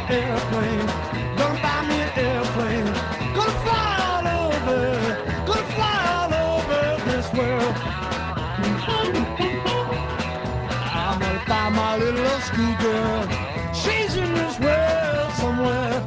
an airplane. Gonna buy me an airplane. Gonna fly all over. Gonna fly all over this world. I'm gonna buy my little schoolgirl. She's in this world somewhere.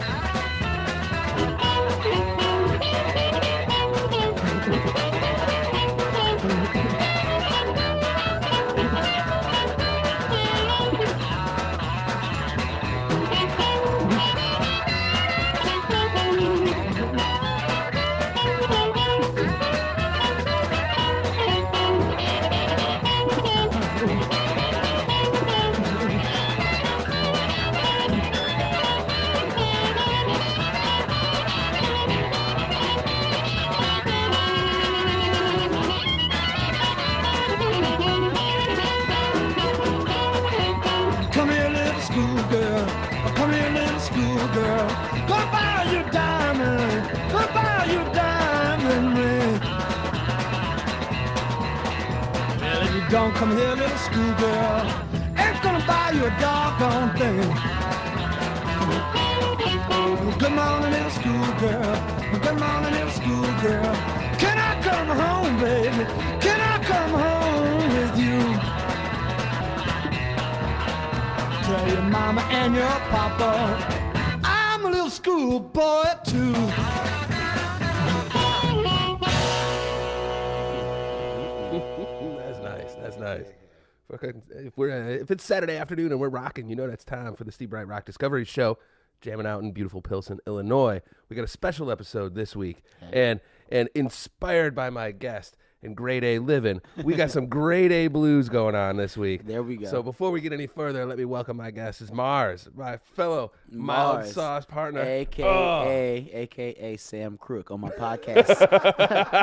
Come here, little schoolgirl. Come here, little schoolgirl. Gonna buy you a diamond. Gonna buy you a diamond ring. Well, if you don't come here, little schoolgirl, ain't gonna buy you a doggone thing. Good morning, little schoolgirl. Good morning, little schoolgirl. Can I come home, baby? Can I come home with you? Tell your mama and your papa I'm a little schoolboy too. That's nice. That's nice. If it's Saturday afternoon and we're rocking, you know that's time for the Steve Breit Rock Discovery Show, jamming out in beautiful Pilsen, Illinois. We got a special episode this week, and inspired by my guest in grade A living, we got some grade A blues going on this week. There we go. So before we get any further, let me welcome my guest. Is Mars, my fellow mild sauce partner, AKA Sam Crook on my podcast.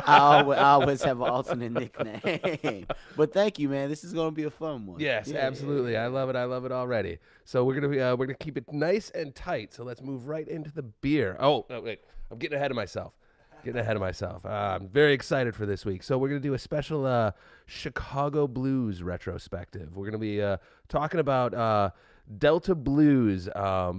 I always have an alternate nickname. But thank you, man. This is going to be a fun one. Yes, absolutely. Yeah. I love it. I love it already. So we're gonna keep it nice and tight. So let's move right into the beer. Oh, wait, I'm getting ahead of myself. I'm very excited for this week. So we're going to do a special Chicago blues retrospective. We're going to be talking about Delta blues,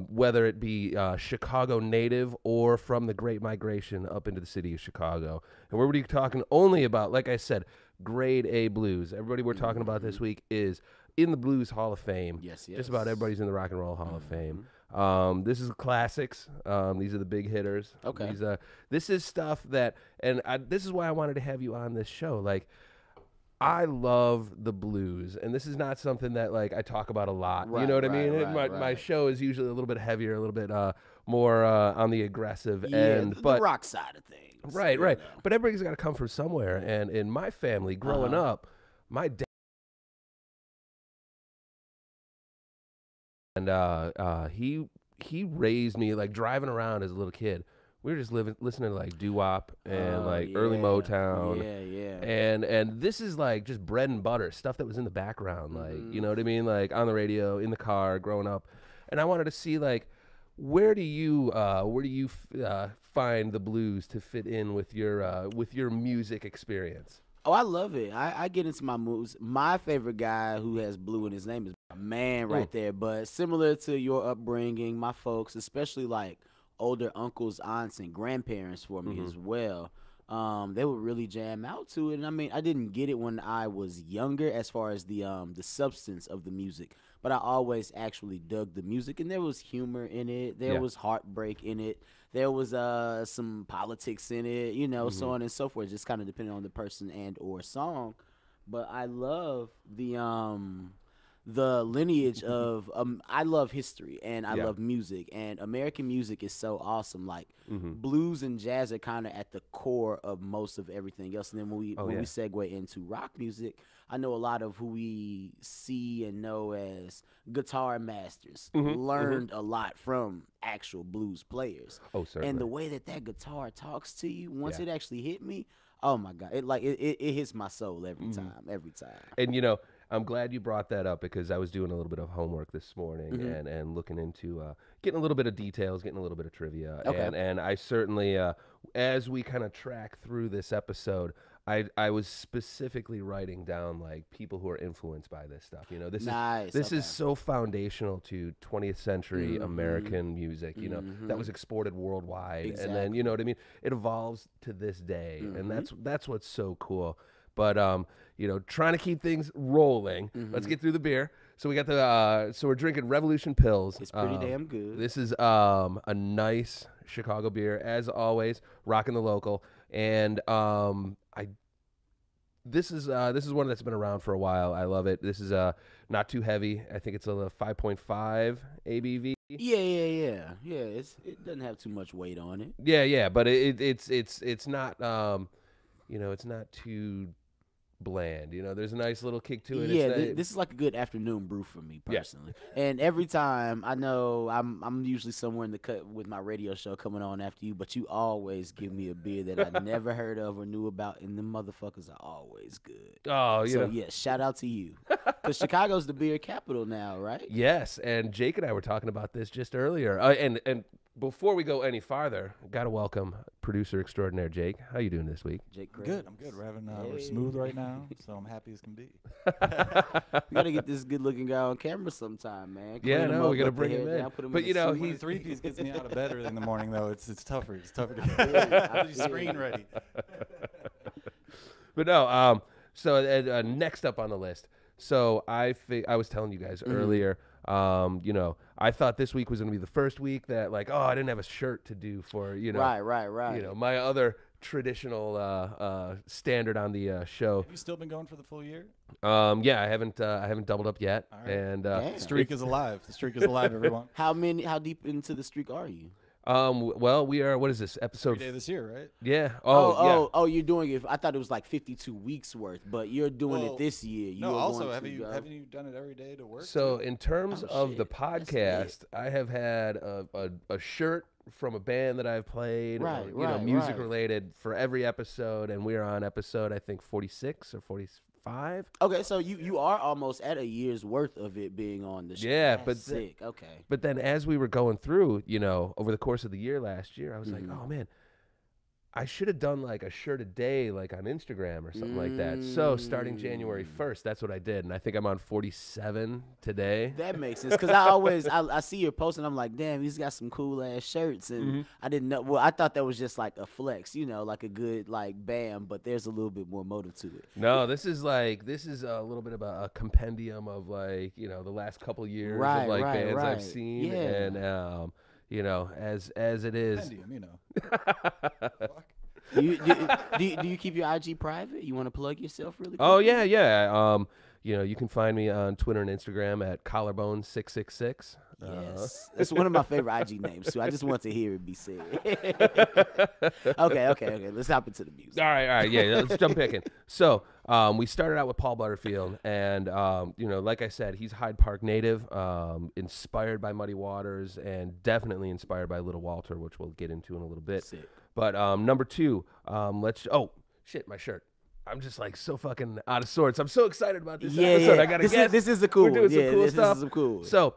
whether it be Chicago native or from the Great Migration up into the city of Chicago. And we're going to be talking only about, like I said, grade A blues. Everybody we're talking about this week is in the Blues Hall of Fame. Yes. Just about everybody's in the Rock and Roll Hall of Fame. This is classics. These are the big hitters. Okay. This is stuff that, and this is why I wanted to have you on this show. Like, I love the blues, and this is not something that like I talk about a lot. You know what I mean? My show is usually a little bit heavier, a little bit more on the aggressive end. But the rock side of things. Right. But everybody's got to come from somewhere. And in my family, growing up, my dad. And he raised me like driving around as a little kid. We were just listening to like doo-wop and early Motown. Yeah. And this is like just bread and butter stuff that was in the background, like you know what I mean, like on the radio, in the car, growing up. And I wanted to see like where do you find the blues to fit in with your music experience? Oh, I love it. I get into my moves. My favorite guy who has blue in his name is a man right there. But similar to your upbringing, my folks, especially like older uncles, aunts, and grandparents for me as well, they would really jam out to it. And I mean, I didn't get it when I was younger as far as the substance of the music, but I always actually dug the music, and there was humor in it. There was heartbreak in it. There was some politics in it, you know, so on and so forth, just kind of depending on the person and or song. But I love the lineage of I love history and I love music, and American music is so awesome. Like blues and jazz are kind of at the core of most of everything else. And then when we segue into rock music, I know a lot of who we see and know as guitar masters learned a lot from actual blues players. Oh, certainly. And the way that guitar talks to you, once it actually hit me, oh my God, it hits my soul every time. And you know, I'm glad you brought that up because I was doing a little bit of homework this morning and looking into getting a little bit of details, getting a little bit of trivia. And I certainly, as we kind of track through this episode, I was specifically writing down like people who are influenced by this stuff. You know, this is so foundational to 20th century American music. You know, that was exported worldwide, and then you know what I mean. It evolves to this day, and that's what's so cool. But you know, trying to keep things rolling. Let's get through the beer. So we got the so we're drinking Revolution Pils. It's pretty damn good. This is a nice Chicago beer, as always, rocking the local. And this is one that's been around for a while. I love it. This is not too heavy. I think it's a 5.5 ABV. Yeah. It doesn't have too much weight on it. Yeah. But it's not you know, it's not too bland. You know, there's a nice little kick to it. Yeah, this is like a good afternoon brew for me personally. Yeah. And every time, I know I'm usually somewhere in the cut with my radio show coming on after you, but you always give me a beer that I never heard of or knew about, and them motherfuckers are always good. Oh, you know. Yeah, shout out to you. Because Chicago's the beer capital now, right? Yes, and Jake and I were talking about this just earlier. And before we go any farther, gotta welcome producer extraordinaire Jake. How you doing this week? Jake, I'm good. We're having we're smooth right now, so I'm happy as can be. We gotta get this good-looking guy on camera sometime, man. Yeah, no, we gotta bring him in. But you know, he's 3-piece gets me out of bed early in the morning, though. It's tougher. It's tougher to get screen ready. But no, so next up on the list. So I was telling you guys earlier. You know, I thought this week was going to be the first week that, like, I didn't have a shirt to do for, you know. Right. You know, my other traditional standard on the show. Have you still been going for the full year? Yeah, I haven't doubled up yet. All right. And the streak is alive. The streak is alive, everyone. How deep into the streak are you? Well, we are. What is this episode? Every day this year, right? Yeah. Oh, you're doing it. I thought it was like 52 weeks worth, but you're doing it this year. Haven't you done it every day to work? So in terms of the podcast, I have had a shirt from a band that I've played, music related for every episode, and we are on episode I think 46 or 45. Okay, so you are almost at a year's worth of it being on the show. Yeah, That's sick. Okay. But then as we were going through, you know, over the course of the year last year, I was like, oh man, I should have done like a shirt a day, like on Instagram or something like that. So starting January 1st, that's what I did, and I think I'm on 47 today. That makes sense because I see your post and I'm like, damn, he's got some cool ass shirts, and I didn't know. Well, I thought that was just like a flex, you know, like a good like bam, but there's a little bit more motive to it. No, this is a little bit of a compendium of like, you know, the last couple years of like bands I've seen, and you know, as it is. Compendium, you know. Do you keep your IG private? You want to plug yourself really quick? Oh, yeah. You know, you can find me on Twitter and Instagram at collarbone666. Yes. That's one of my favorite IG names, too. I just want to hear it be said. Okay. Let's hop into the music. All right. Yeah, let's jump back in. So we started out with Paul Butterfield, and, you know, like I said, he's Hyde Park native, inspired by Muddy Waters, and definitely inspired by Little Walter, which we'll get into in a little bit. Sick. But number two, my shirt. I'm just like so fucking out of sorts. I'm so excited about this episode. I gotta guess. This is a cool. We're doing some cool stuff. This is cool. So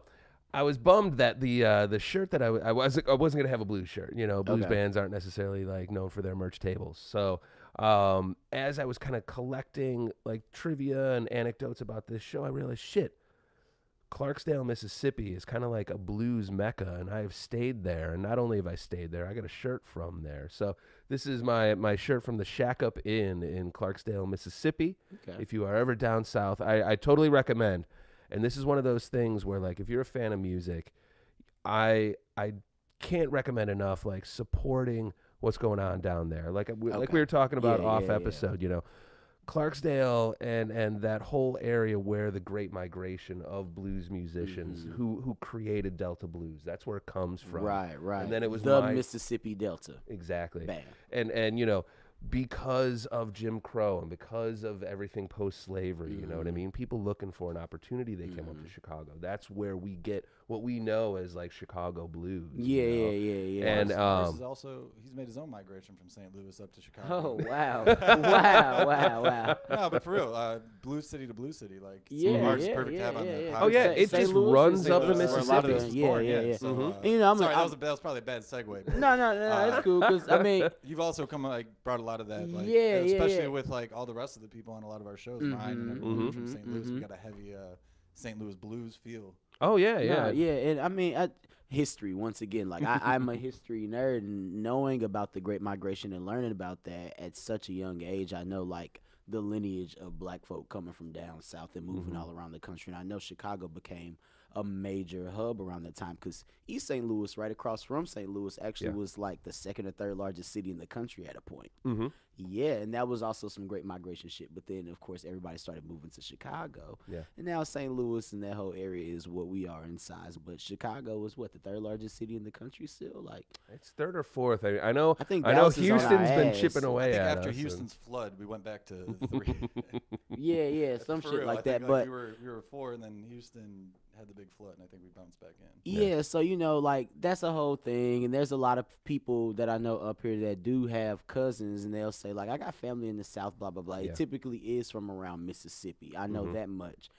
I was bummed that the shirt that I wasn't gonna have a blues shirt. You know, blues bands aren't necessarily like known for their merch tables. So as I was kind of collecting like trivia and anecdotes about this show, I realized Clarksdale, Mississippi is kind of like a blues mecca, and I have stayed there. And not only have I stayed there, I got a shirt from there. So this is my shirt from the Shack Up Inn in Clarksdale, Mississippi. Okay. If you are ever down south, I totally recommend. And this is one of those things where, like, if you're a fan of music, I can't recommend enough, like, supporting what's going on down there. Like we were talking about episode, you know. Clarksdale and that whole area where the Great Migration of blues musicians who created Delta blues, that's where it comes from. Right. And then it was the Mississippi Delta. Exactly. Bam. And you know, because of Jim Crow and because of everything post-slavery, you know what I mean? People looking for an opportunity, they came up to Chicago. That's where we get what we know as like Chicago blues. Yeah, you know? yeah. And Morris is also he's made his own migration from St. Louis up to Chicago. Oh wow, wow. No, but for real, blue city to blue city, like Yeah, Mars is yeah, perfect to have on the yeah. Oh yeah, podcast. it St. just Louis runs is up the St. Louis, Where a lot of Mississippi. this was born, Yeah. So, Mhm. You know, sorry, that was probably a bad segue. But No, that's cool. Because I mean, you've also brought a lot of that, like, Yeah, especially yeah. with like all the rest of the people on a lot of our shows, Ryan and everyone from St. Louis. We got a heavy St. Louis blues feel. Oh yeah, yeah. no, yeah, and I mean, history once again. Like I'm a history nerd, and knowing about the Great Migration and learning about that at such a young age, I know like the lineage of black folk coming from down south and moving all around the country. And I know Chicago became a major hub around that time because East St. Louis, right across from St. Louis, actually was like the second or third largest city in the country at a point. Mm-hmm. Yeah, and that was also some great migration shit. But then, of course, everybody started moving to Chicago. Yeah. And now St. Louis and that whole area is what we are in size. But Chicago is what, the third largest city in the country still? Like, It's third or fourth. I know. I think I know Dallas is on our Houston's been ass. chipping I away think at after us. Houston's flood, we went back to 3. yeah, some For shit real, like I that. think, But we were 4, and then Houston had the big flood, and I think we bounced back in. yeah, so you know, like that's a whole thing, and there's a lot of people that I know up here that do have cousins, and they'll say like, I got family in the South, blah blah blah. Yeah. It typically is from around Mississippi. I know that much,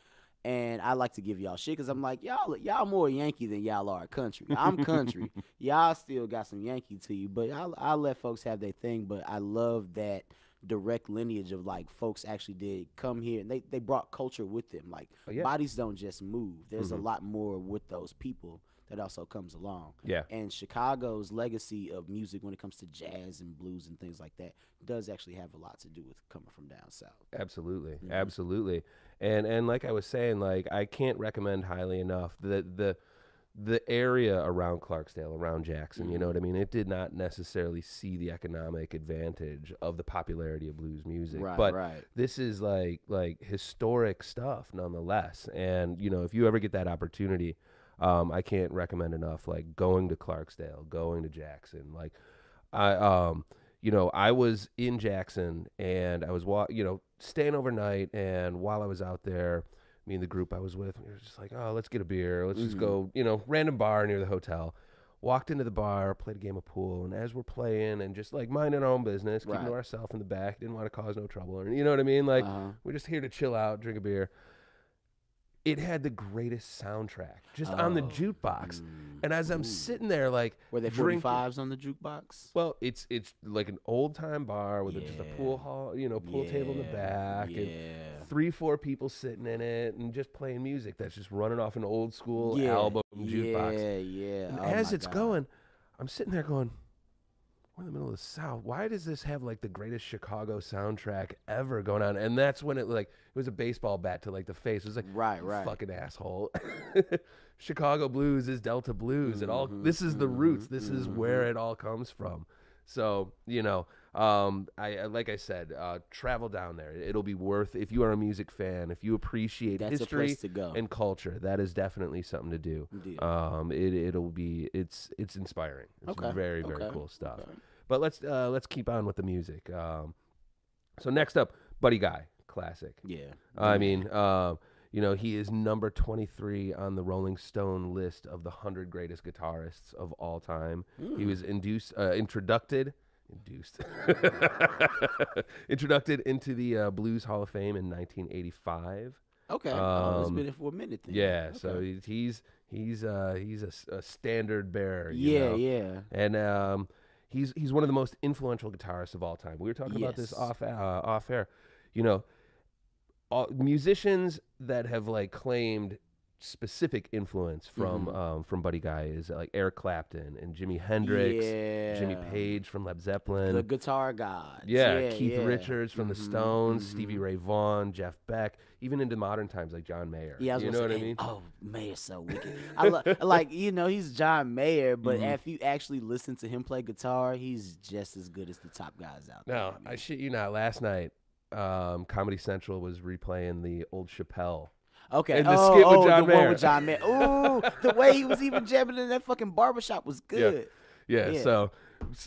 and I like to give y'all shit because I'm like, y'all more Yankee than y'all are country. I'm country. Y'all still got some Yankee to you, but I'll let folks have their thing. But I love that direct lineage of like folks actually did come here and they brought culture with them. Like bodies don't just move. There's a lot more with those people that also comes along. Yeah. And Chicago's legacy of music when it comes to jazz and blues and things like that does actually have a lot to do with coming from down south. Absolutely, absolutely. And like I was saying, like I can't recommend highly enough the area around Clarksdale, around Jackson, you know what I mean? It did not necessarily see the economic advantage of the popularity of blues music. Right, but right. this is like historic stuff nonetheless. And, you know, if you ever get that opportunity, I can't recommend enough, like going to Clarksdale, going to Jackson. Like you know, I was in Jackson and I was, staying overnight. And while I was out there, me and the group I was with, we were just like, oh, let's get a beer. Let's just go, random bar near the hotel. Walked into the bar, played a game of pool. And as we're playing and just like minding our own business, keeping to ourselves in the back, didn't want to cause no trouble. Or, you know what I mean? Like, we're just here to chill out, drink a beer. It had the greatest soundtrack just on the jukebox. And as I'm sitting there, like, Were there drinking- 45s on the jukebox? Well, it's like an old time bar with just a pool hall, pool table in the back, and 3-4 people sitting in it, and just playing music that's just running off an old school album jukebox. Yeah. And Oh as my it's God. going, I'm sitting there going, we're in the middle of the South. Why does this have like the greatest Chicago soundtrack ever going on? And that's when it was a baseball bat to like the face. It was like, Right. fucking asshole. Chicago blues is Delta blues. This is the roots. This is where it all comes from. So, I like I said, travel down there. It'll be worth, if you are a music fan, if you appreciate That's a history place to go. and culture, that is definitely something to do. Indeed. It's inspiring. It's Okay, very, very okay, cool stuff. okay. But let's keep on with the music. So next up, Buddy Guy, classic. Yeah. I mean, he is number 23 on the Rolling Stone list of the 100 greatest guitarists of all time. He was introduced into the Blues Hall of Fame in 1985. Okay. It's been it for a minute then. Yeah, Okay. so he's a standard bearer. Yeah. And he's one of the most influential guitarists of all time. We were talking about this off air. Musicians that have like claimed specific influence from Buddy Guy is like Eric Clapton and Jimi Hendrix, Jimmy Page from Led Zeppelin, The guitar god. Keith Richards from the Stones, Stevie Ray Vaughan, Jeff Beck, even into modern times like John Mayer. Yeah, you know what I mean? Oh, Mayer's so wicked. He's John Mayer, but if you actually listen to him play guitar, he's just as good as the top guys out there. No, I shit you not. Last night, Comedy Central was replaying the old Chappelle. Okay. And the skit with John the Mayer. one with John Mayer. Ooh, the way he was even jamming in that fucking barbershop was good. Yeah. So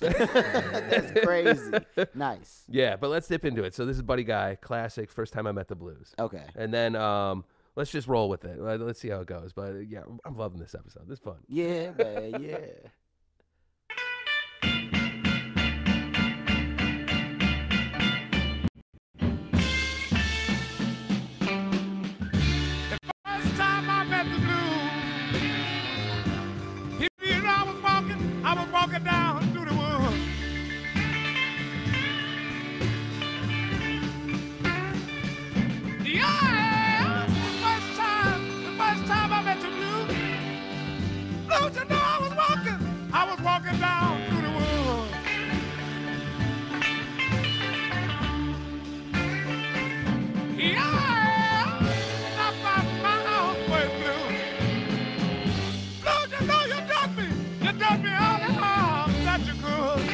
That's crazy. Nice. yeah, but let's dip into it. So this is Buddy Guy, classic. First time I met the blues. Okay. And then let's just roll with it. Let's see how it goes. But yeah, I'm loving this episode. This is fun. Yeah, man. Yeah. First time I met the blues, you know, I was walking down through the woods. Yeah, the first time I met the blues, don't you know I was walking down through the woods. Yeah, I found my own way blue. Don't you know you done me all the harm that you could.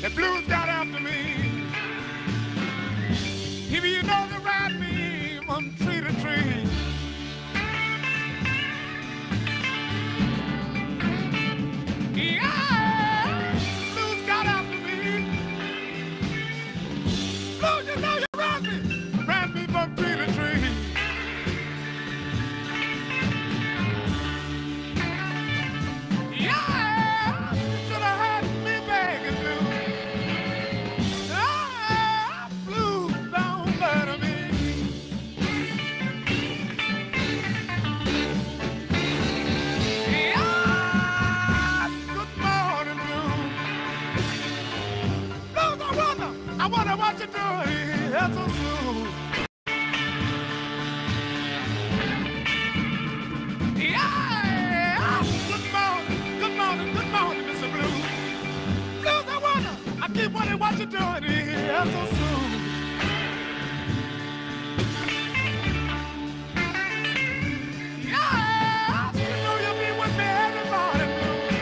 The blues got after me. If you know they ride me from tree to tree. Yeah, blues got after me. Blues, you know you ride me from tree to tree. Yeah, should have had me begging blues. Ah, blues don't bother me. Yeah, good morning, blues. Blues, I wonder what you're doing here so soon. Yeah, good morning, Mr. Blues. Blues, I keep wondering what you're doing here so soon. Yeah, you know you'll be with me every morning, Blues.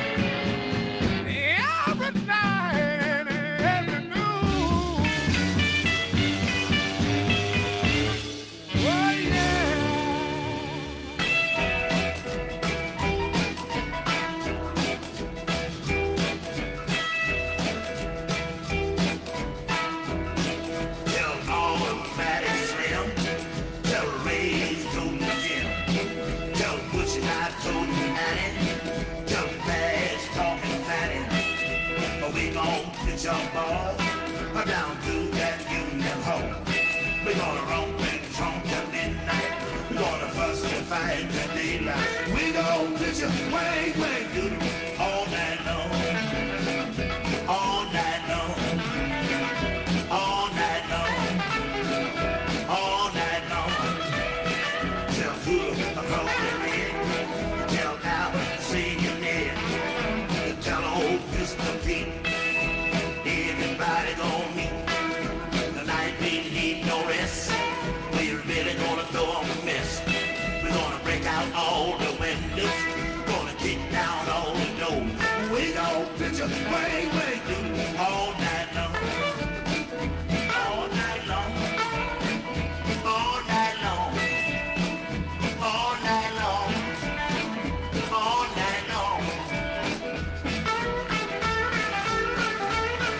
Every night and every noon. Oh, yeah. Tell all the fatty slim. Tell Ray's to the gym. Tell Butch and I told you Annie. Tell Fast talking fatty. We gon' pitch your ball down to that Union Hall. We gonna romp and trump till midnight. We gonna fuss and fight till daylight. We gon' pitch you way, way through all night long. All night long. All night long, all night long. Tell Hood across the red, tell Al, Senior Ned, tell old Mr. Pete. Everybody gonna meet. The night ain't need no rest. We're really gonna throw on the mess. We're gonna break out all the windows. Gonna kick down all the doors. We gon' pitch a way, way through all night long. All night long, all night long, all night long, all night long,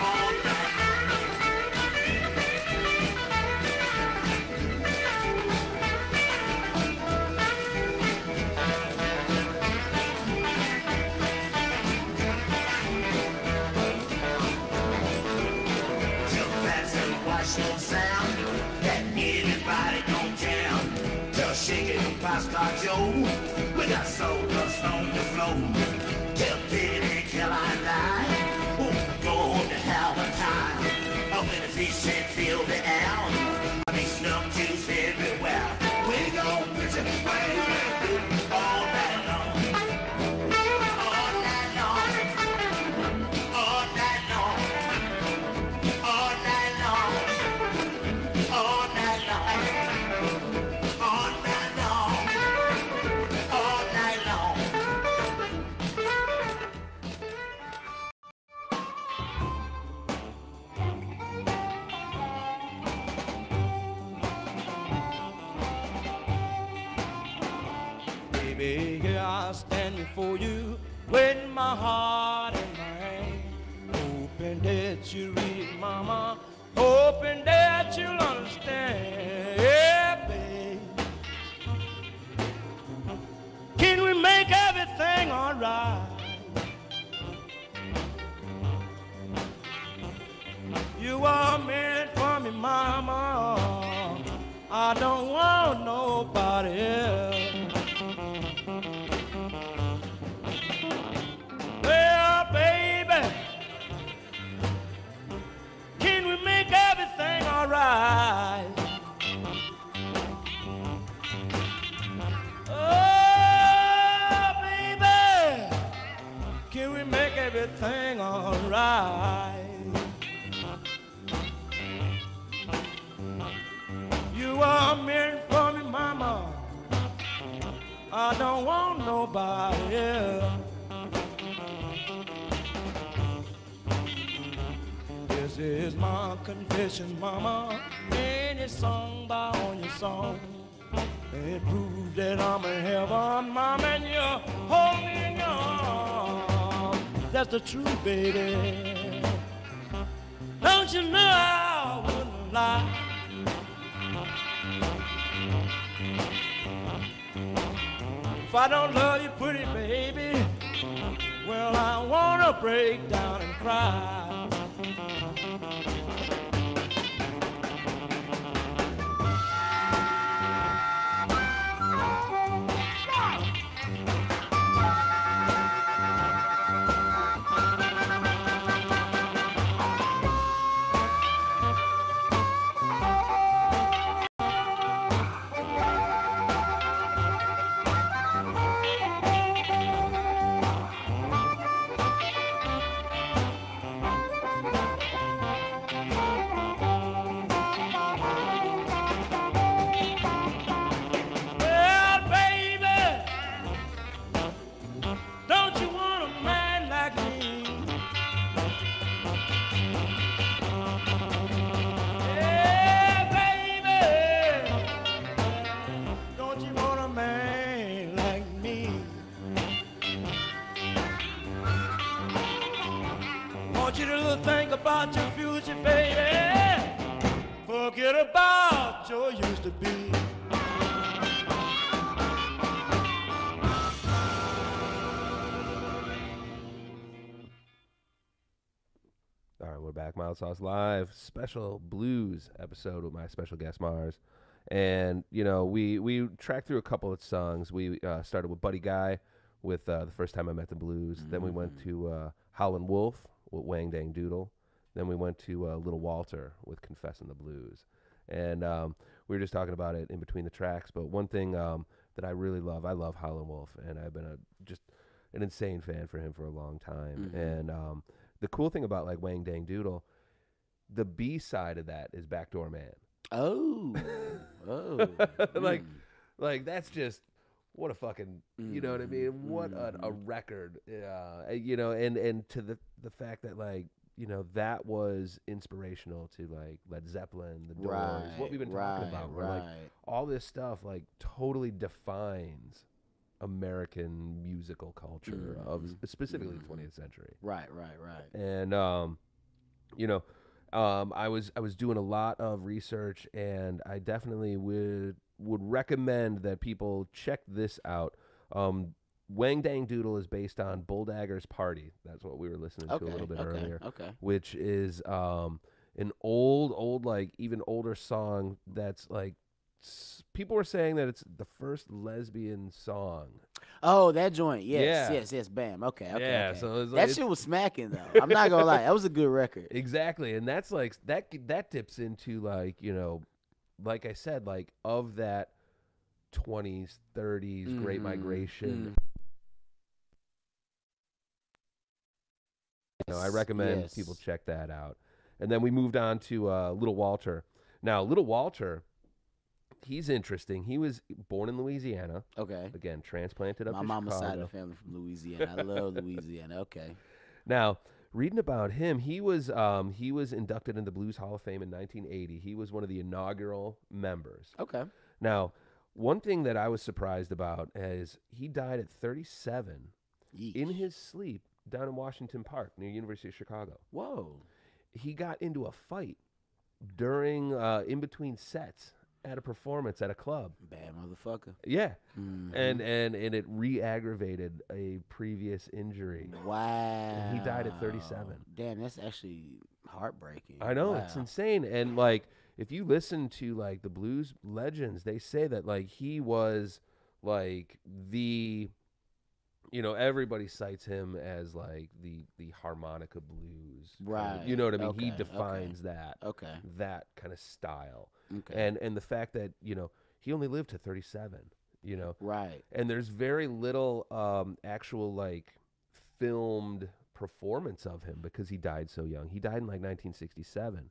all night till fast and watch no sound that anybody gon' jam. Tell Shaky and Pascal Joe, we got soul dust on the floor. Tell Pity till I die, go to have a time. Up in the fish and feel the air. I mean snuff juice everywhere. We gon' pitch it way, way through all night long. All night long. All night long. All night long. All night long. All night long. All night long. Baby, here I stand before you, with my heart in my hand, hoping that you read it, mama. Hoping that you'll understand. Yeah, babe. Can we make everything all right? You are meant for me, mama. I don't want nobody else. Well, baby, can we make everything all right? Oh, baby, can we make everything all right? You are meant for me, mama. I don't want nobody else. This is my confession, mama. Any song by on your song. It proves that I'm in heaven, mama, and you hold me in your arms. That's the truth, baby. Don't you know I wouldn't lie? If I don't love you, pretty baby, well, I wanna break down and cry. Well, baby, don't you want a man like me? Yeah, baby, don't you want a man like me? Want you to think about your future, baby. Forget about your used to be. All right, we're back. Mild Sauce Live, special blues episode with my special guest Mars, and you know we tracked through a couple of songs. We started with Buddy Guy with the first time I met the blues. Then we went to Howlin' Wolf with Wang Dang Doodle. Then we went to Little Walter with Confessin' the Blues, and we were just talking about it in between the tracks. But one thing that I really love, I love Howlin' Wolf, and I've been just an insane fan for him for a long time, and the cool thing about like Wang Dang Doodle, the B side of that is Backdoor Man. Oh, oh, like that's just what a fucking, you know what I mean? What a record, you know, and to the fact that like, you know, that was inspirational to like Led Zeppelin, the Doors, what we've been talking about, where like all this stuff like totally defines American musical culture of specifically the 20th century. Right. And you know, I was doing a lot of research, and I definitely would recommend that people check this out. Wang Dang Doodle is based on Bulldagger's Party. That's what we were listening to a little bit earlier. Which is an old like even older song that's like people were saying that it's the first lesbian song. Oh, that joint. Yes. Bam. Okay. Yeah, okay. so that shit was smacking though. I'm not gonna lie, that was a good record. Exactly, and that's like that dips into like, you know, like I said, like of that 20s, 30s Great Migration. You know, I recommend people check that out. And then we moved on to Little Walter. Now, Little Walter, he's interesting. He was born in Louisiana. Okay. Again, transplanted up to Chicago. My mama's side of the family from Louisiana. I love Louisiana. Okay. Now, reading about him, he was inducted in the Blues Hall of Fame in 1980. He was one of the inaugural members. Okay. Now, one thing that I was surprised about is he died at 37 in his sleep down in Washington Park near University of Chicago. Whoa. He got into a fight during in between sets at a performance at a club. Bad motherfucker. Yeah, Mhm. and it re-aggravated a previous injury. Wow. And he died at 37. Damn, that's actually heartbreaking. I know, Wow. it's insane. And like, if you listen to like the blues legends, they say that like he was like the, you know, everybody cites him as like the harmonica blues. kind of- Right. you know what I mean? He Okay, defines that Okay. that kind of style. Okay. And the fact that, you know, he only lived to 37, you know. Right. And there's very little actual like filmed performance of him because he died so young. He died in like 1967.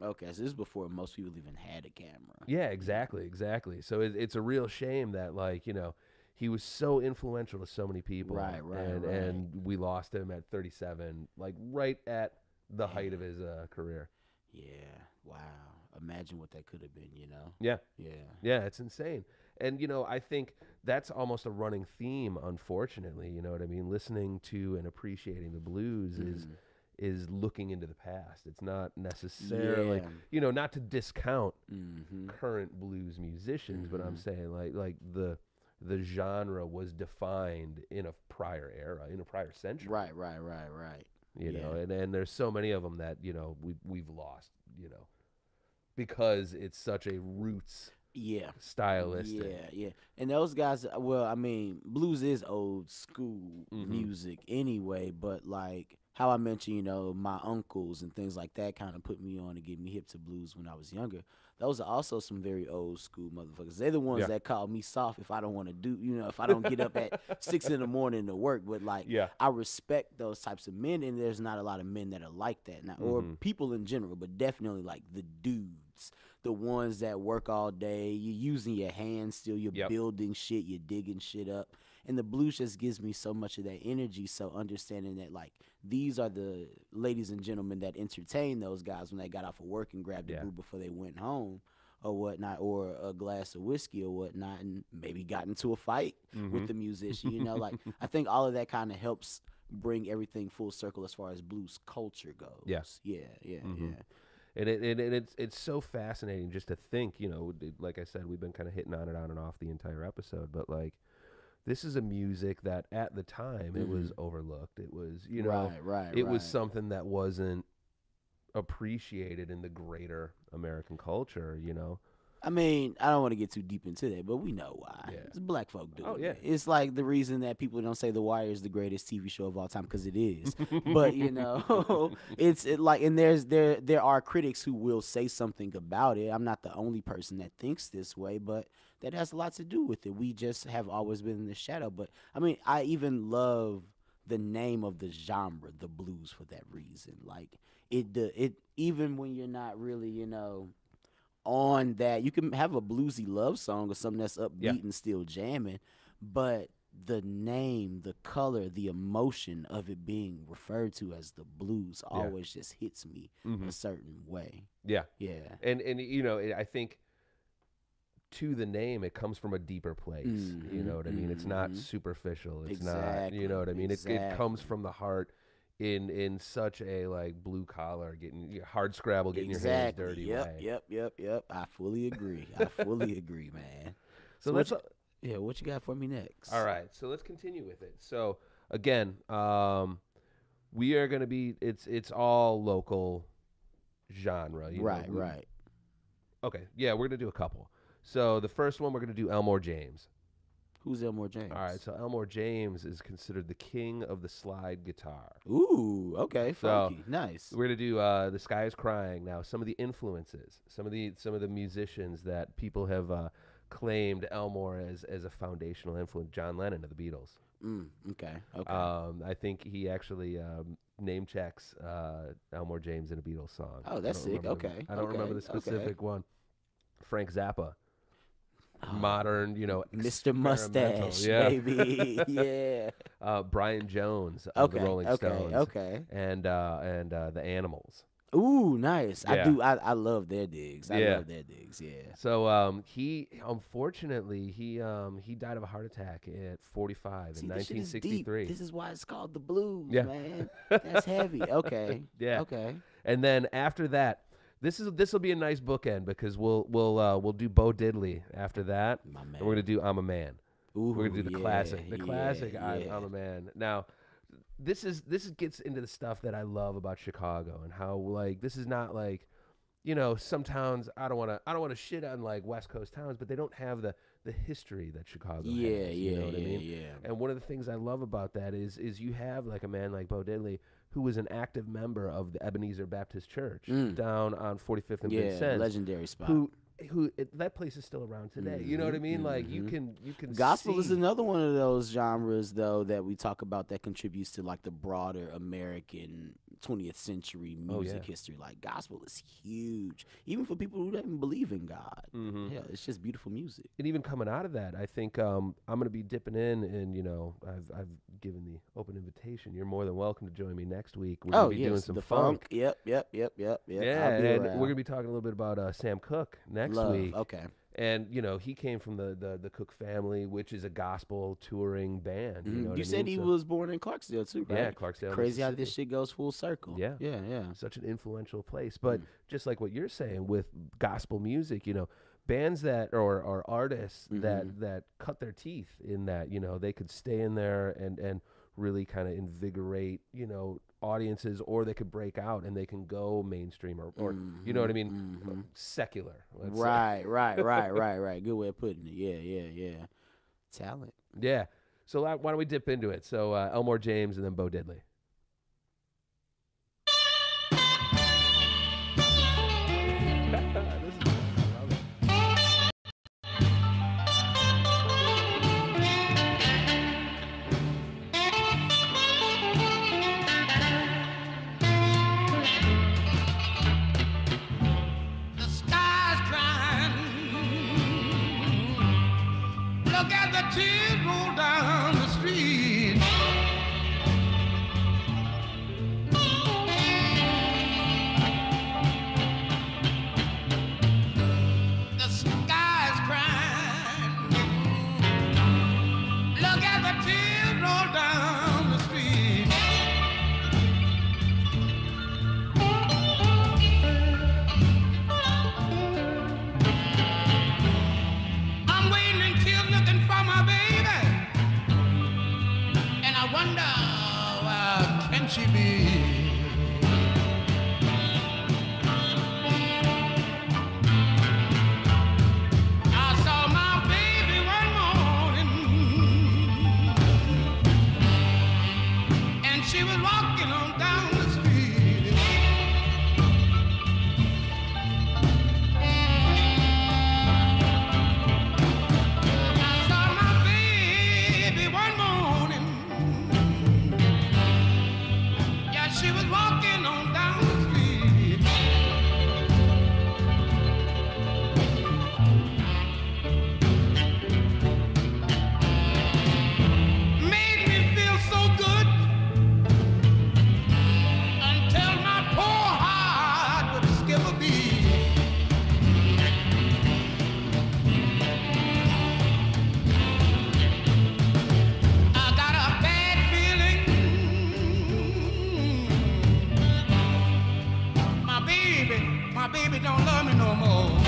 Okay, so this is before most people even had a camera. Yeah, exactly. So it's a real shame that, like, you know, he was so influential to so many people. Right. And we lost him at 37, like right at the height of his career. Yeah. Wow. Imagine what that could have been, you know? Yeah. Yeah. Yeah, it's insane. And, you know, I think that's almost a running theme, unfortunately. You know what I mean? Listening to and appreciating the blues is looking into the past. It's not necessarily, Yeah. you know, not to discount Mm-hmm. current blues musicians, but I'm saying like the genre was defined in a prior era, in a prior century. Right. You know, Yeah. and there's so many of them that, you know, we've lost, you know, because it's such a roots Yeah. stylistic. Yeah. And those guys, well, I mean, blues is old school music anyway, but like how I mentioned, you know, my uncles and things like that kind of put me on to get me hip to blues when I was younger. Those are also some very old school motherfuckers. They're the ones Yeah. that call me soft if I don't want to do, you know, if I don't get up at 6 in the morning to work. But like, Yeah. I respect those types of men, and there's not a lot of men that are like that now, or people in general, but definitely like the dudes, the ones that work all day. You're using your hands still. You're Yep. building shit. You're digging shit up. And the blues just gives me so much of that energy. So understanding that, like, these are the ladies and gentlemen that entertain those guys when they got off of work and grabbed a Yeah. brew before they went home or whatnot, or a glass of whiskey or whatnot, and maybe got into a fight with the musician. You know, like, I think all of that kind of helps bring everything full circle as far as blues culture goes. Yeah. Yeah. And it's so fascinating just to think, you know, like I said, we've been kind of hitting on and off the entire episode, but like, this is a music that at the time it was overlooked. It was, you know, Right. it was something that wasn't appreciated in the greater American culture, you know. I mean, I don't want to get too deep into that, but we know why. Yeah. It's black folk doing Oh, yeah. it. It's like the reason that people don't say The Wire is the greatest TV show of all time, because it is. But you know, and there are critics who will say something about it. I'm not the only person that thinks this way, but that has a lot to do with it. We just have always been in the shadow. But I mean, I even love the name of the genre, the blues, for that reason. Like it even when you're not really, you know, on that, you can have a bluesy love song or something that's upbeat Yeah. and still jamming, but the name, the color, the emotion of it being referred to as the blues always just hits me a certain way. Yeah. Yeah. And you know, I think to the name, it comes from a deeper place. You know what I mean? It's not superficial. It's not, you know what I mean? It comes from the heart in such a like blue collar, getting hard scrabble, getting your hands dirty way. Yep. I fully agree. Man. So what let's what you got for me next? all right. So let's continue with it. So again, we are going to be it's all local genre. You know, Right. Okay. Yeah, we're going to do a couple. So the first one we're going to do Elmore James. Who's Elmore James? All right, so Elmore James is considered the king of the slide guitar. Ooh, okay, So, funky, nice. We're gonna do "The Sky Is Crying" now. Some of the influences, some of the musicians that people have claimed Elmore as a foundational influence. John Lennon of the Beatles. Okay. I think he actually name checks Elmore James in a Beatles song. Oh, that's sick. Okay. I don't remember the specific one. Frank Zappa. Modern, you know, Mr. experimental, Mustache, yeah. baby. Yeah. Brian Jones of the Rolling Stones. Okay. And the Animals. Ooh, nice. Yeah. I love their digs. I love their digs. Yeah. So he unfortunately he died of a heart attack at 45 See, in this shit is deep. 1963. This is why it's called the blues, Yeah. man. That's heavy. Okay. Yeah. Okay. And then after that, this will be a nice bookend because we'll do Bo Diddley after that. My man. And we're gonna do I'm a Man. Ooh, We're gonna do the classic. The yeah, classic yeah. I'm a Man. Now this gets into the stuff that I love about Chicago and how like this is not like, you know, some towns I don't want to shit on like West Coast towns, but they don't have the history that Chicago has. You know what I mean? Yeah. And one of the things I love about that is you have like a man like Bo Diddley who was an active member of the Ebenezer Baptist Church down on 45th and Vincennes. Legendary spot. That place is still around today. You know what I mean? Like you can Gospel is see. another one of those genres, though, that we talk about that contributes to like the broader American 20th century music history. Like gospel is huge, even for people who don't believe in God. Yeah, it's just beautiful music. And even coming out of that, I think I'm going to be dipping in, and you know, I've given the open invitation. You're more than welcome to join me next week. We're going to be doing some the funk. Yep. Yeah, I'll be and around. we're going to be talking a little bit about Sam Cooke next week. Okay. And you know, he came from the Cook family, which is a gospel touring band. You know what You I said mean? he So- was born in Clarksdale too, right? Yeah, Clarksdale, Crazy how this Mississippi. shit goes full circle. Yeah. Yeah. Such an influential place. But just like what you're saying with gospel music, you know, bands that or artists that cut their teeth in that, you know, they could stay in there and really kind of invigorate, you know, audiences, or they could break out and they can go mainstream or you know what I mean, secular. Let's say. Right. Good way of putting it. Yeah. Talent. Yeah. So why don't we dip into it? So Elmore James and then Bo Diddley. The sky's crying. Look at the tears roll down the street. The sky's crying. Look at the tears roll down the street. I'm waiting until looking for my baby, and I wonder where can she be? I saw my baby one morning, and she was walking on down the street. I saw my baby one morning. Yeah, she was walking on down the street. Made me feel so good until my poor heart would skip a beat. I got a bad feeling. My baby don't love me no more.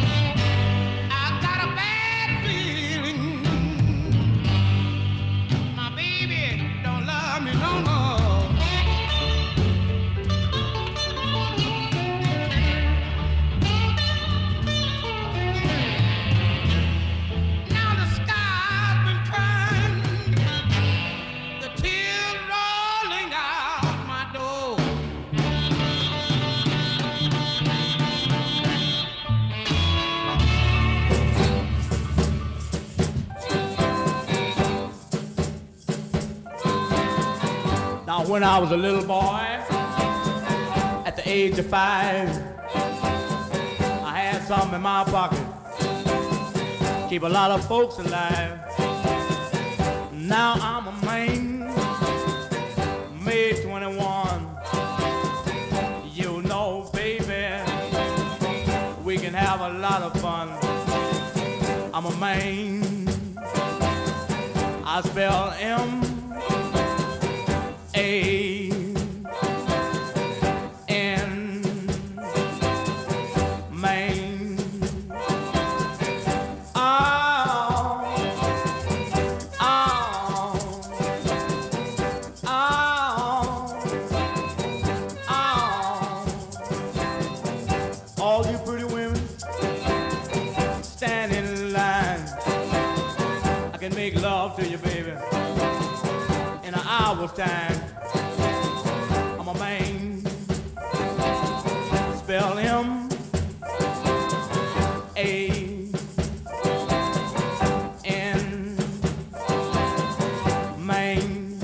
I got a bad feeling. My baby don't love me no more. Now the sky's been crying, the tears rolling out my door. Now when I was a little boy, at the age of 5, I had something in my pocket. Keep a lot of folks alive. Now I'm a man, May 21. You know, baby, we can have a lot of fun. I'm a man, I spell M-A-N, man. All you pretty women, stand in line. I can make love to you, baby, in an hour's time. I'm a man, spell M-A-N, man.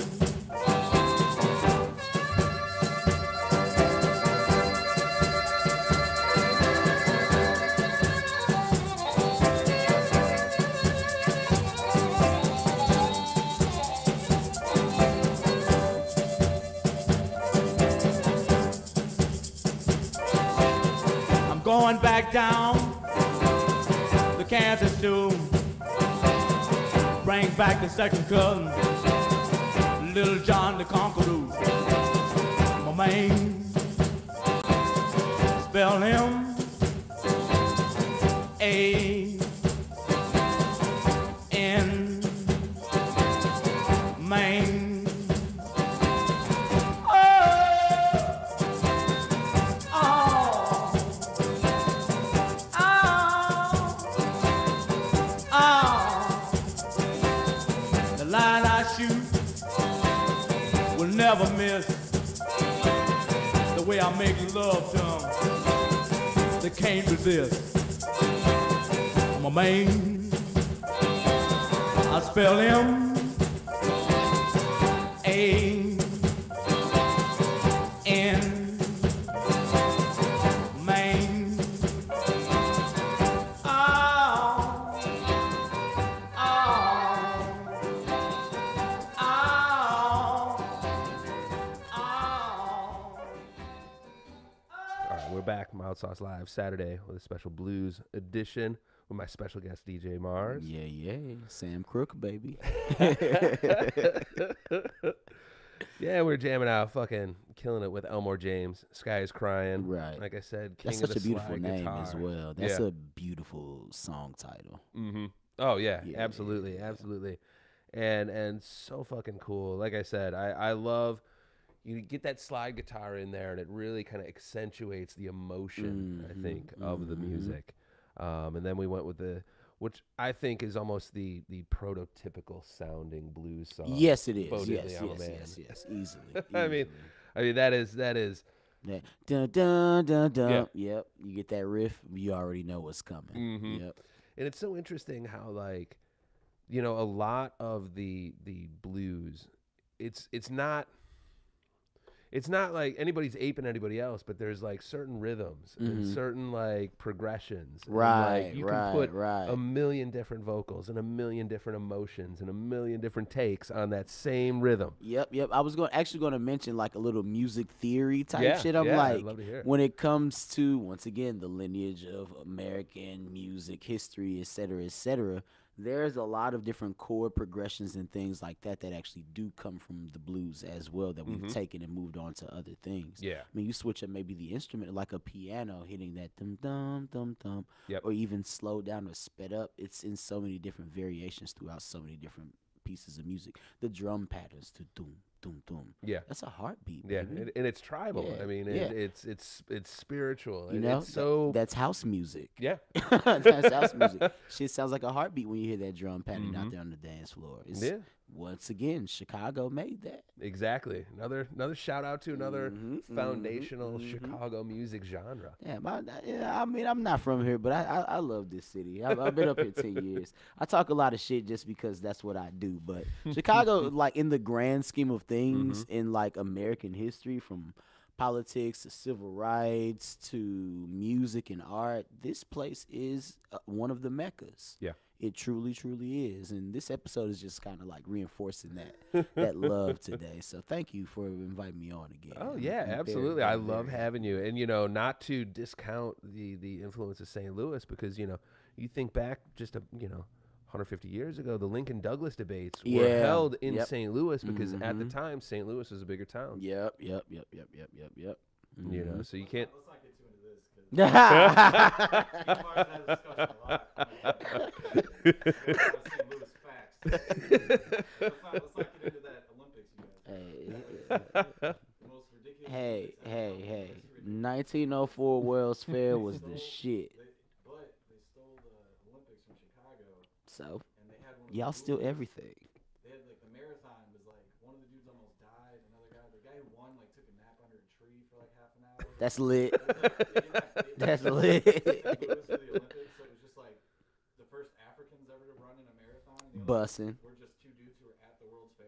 Going back down the Kansas to bring back the second cousin, Little John the Conqueror. My man, spell him A-N, man. The line I shoot will never miss. The way I make love to them, they can't resist. I'm a man, I spell M-A-N, man. We're back, Mild Sauce Live, Saturday with a special blues edition with my special guest DJ Mars. Yeah, Sam Crook, baby. Yeah, we're jamming out, fucking killing it with Elmore James. Sky is Crying. Right. Like I said, King That's of such the a beautiful slide name guitar. as well. That's Yeah. a beautiful song title. Mm-hmm. Oh yeah, Yeah, absolutely, absolutely, and so fucking cool. Like I said, I love you get that slide guitar in there, and it really kind of accentuates the emotion. I think of the music, and then we went with which I think is almost the prototypical sounding blues song. Yes, it is. Bo Yes, Diddley, I'm a yes, Man. yes, easily. I mean, that is Yeah. Dun, dun, dun, dun. Yeah. Yep. You get that riff, you already know what's coming. Mhm. Yep. and it's so interesting how, like, you know, a lot of the blues, it's not like anybody's aping anybody else, but there's like certain rhythms and certain like progressions. And, Right, like, you right, can put right. a million different vocals and a million different emotions and a million different takes on that same rhythm. Yep. I was actually going to mention like a little music theory type Yeah, shit. I'm yeah, I'd like, love to hear it. when it comes to, once again, the lineage of American music history, et cetera, there's a lot of different chord progressions and things like that that actually do come from the blues as well, that we've taken and moved on to other things. Yeah. I mean, you switch up maybe the instrument, like a piano hitting that dum dum dum dum, Yep. or even slow down or sped up. It's in so many different variations throughout so many different pieces of music. The drum patterns to doom doom doom. Yeah. That's a heartbeat. Yeah, baby. and it's tribal. Yeah, I mean, yeah. it's spiritual. You and know, it's so that's house music. yeah. That's house music. Shit sounds like a heartbeat when you hear that drum pattern out there on the dance floor. It's, Yeah. Once again, Chicago made that. Exactly. Another shout out to another foundational Chicago music genre. Yeah, I mean, I'm not from here, but I love this city. I've been up here 10 years. I talk a lot of shit just because that's what I do. But Chicago, like, in the grand scheme of things, in like American history, from politics to civil rights to music and art, this place is one of the meccas. Yeah. It truly, truly is. And this episode is just kind of like reinforcing that love today. So thank you for inviting me on again. Oh, yeah, absolutely. I love having you. And, not to discount the influence of St. Louis because, you think back just, 150 years ago, the Lincoln-Douglas debates were held in St. Louis because at the time, St. Louis was a bigger town. Yep. So you can't. Let's not get too into this because Mars has discussed a lot. St. Louis facts. Let's not get into that Olympics, you guys. The most ridiculous Hey. 1904 World's Fair was the shit. But they stole the Olympics from Chicago. So, And they had one of y'all the steal movies. everything. They had like the marathon was like one of the dudes almost died. The guy who won like took a nap under a tree for like half an hour. That's lit. That's St. lit. Louis for the Olympics, so it was just like the first Africans ever to run in a marathon. In the Bussin'. Olympics were just two dudes who were at the World's Fair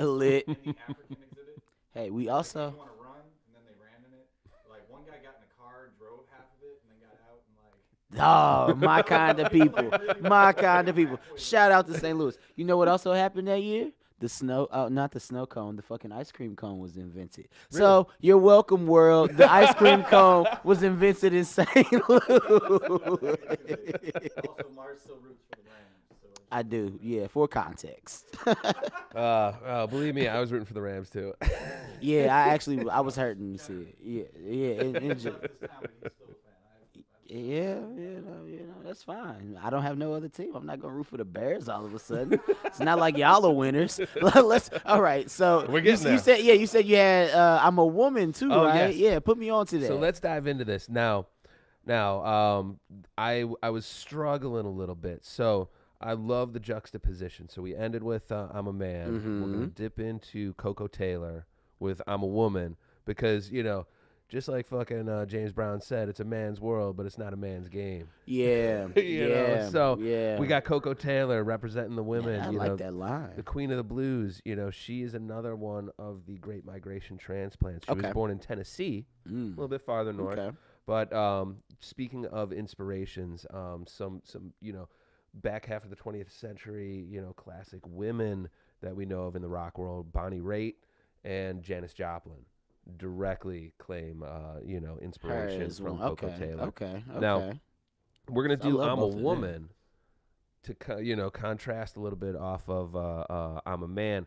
Lit. in the African exhibit. Hey, we Like, also. if you want to run, and then they ran in it. Like one guy got in a car, drove half of it, and then got out and like. Oh, my kind of people. My kind of people. Shout out to St. Louis. You know what also happened that year? The snow, not the snow cone, the fucking ice cream cone was invented. So, you're welcome, world. The ice cream cone was invented in St. Louis. Also, Mars still roots for the Rams. So I do, yeah, for context. Believe me, I was rooting for the Rams too. Yeah, I was hurting to see it. Yeah. this time, but he's still a fan. Yeah, that's fine. I don't have no other team. I'm not gonna root for the Bears all of a sudden. It's not like y'all are winners. All right. So We're getting you there. said you had I'm a woman too, Oh, right? yes. Yeah, put me on to that. So let's dive into this now. I was struggling a little bit. So I love the juxtaposition. So we ended with I'm a man. We're gonna dip into Coco Taylor with I'm a woman because just like fucking James Brown said, it's a man's world, but it's not a man's game. Yeah. You know? So yeah. we got Coco Taylor representing the women. I you like know, that line. the Queen of the Blues. She is another one of the Great Migration transplants. She was Okay. born in Tennessee, a little bit farther north. Okay. But speaking of inspirations, some back half of the 20th century, classic women that we know of in the rock world, Bonnie Raitt and Janis Joplin, directly claim inspiration Hers from one. Coco Taylor. Okay. Now, we're gonna I do love I'm a both of them. Woman to contrast a little bit off of I'm a Man.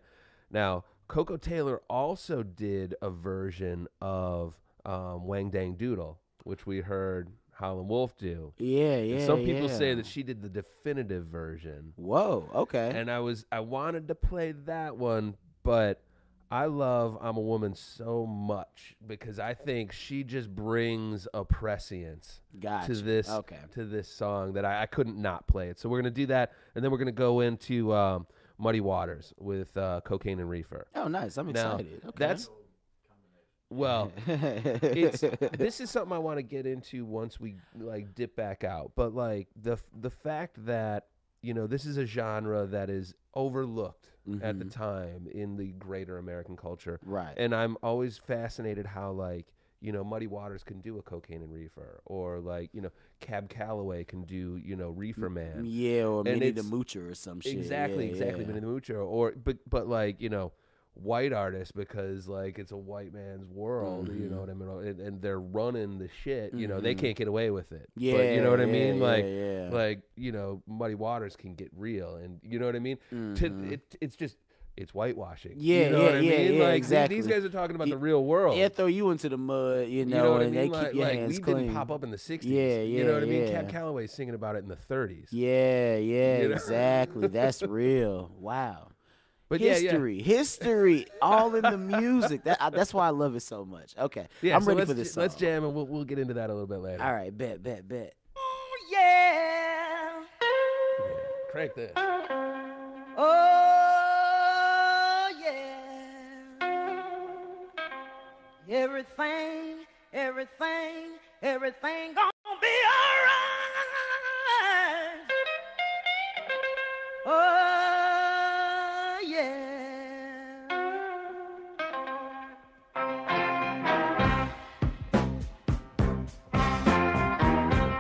Now, Coco Taylor also did a version of Wang Dang Doodle, which we heard Howlin' Wolf do. Yeah. And some people say that she did the definitive version. Whoa. Okay. And I wanted to play that one, but I love I'm a Woman so much because I think she just brings a prescience Gotcha. to this song that I couldn't not play it. So we're gonna do that, and then we're gonna go into Muddy Waters with Cocaine and Reefer. Oh, nice. I'm Now, excited. Okay. that's well, this is something I want to get into once we dip back out. But the fact that this is a genre that is overlooked at the time in the greater American culture, Right. And I'm always fascinated how Muddy Waters can do a Cocaine and Reefer, or Cab Calloway can do Reefer Man. Yeah, or And Minnie the it's- Moocher or some shit. Exactly, Yeah. Minnie the Moocher, or but white artists because it's a white man's world, you know what I mean, and they're running the shit, they can't get away with it. Yeah, but you know what I yeah, mean, yeah. Muddy Waters can get real, and you know what I mean. It's whitewashing. Yeah, you know what I mean. yeah, exactly. These guys are talking about the real world. Yeah, throw you into the mud, You know what I and mean? they keep your hands we clean. didn't pop up in the 60s. Yeah, You know what I mean? yeah. Cab Calloway's singing about it in the 30s. Yeah, You know? exactly. That's real. Wow. But history, all in the music. That's why I love it so much. Okay, yeah. I'm so ready let's for this song. Let's jam, and we'll get into that a little bit later. All right, bet. Oh, yeah. Crank this. Oh, yeah. Everything gonna be alright. Oh, yeah.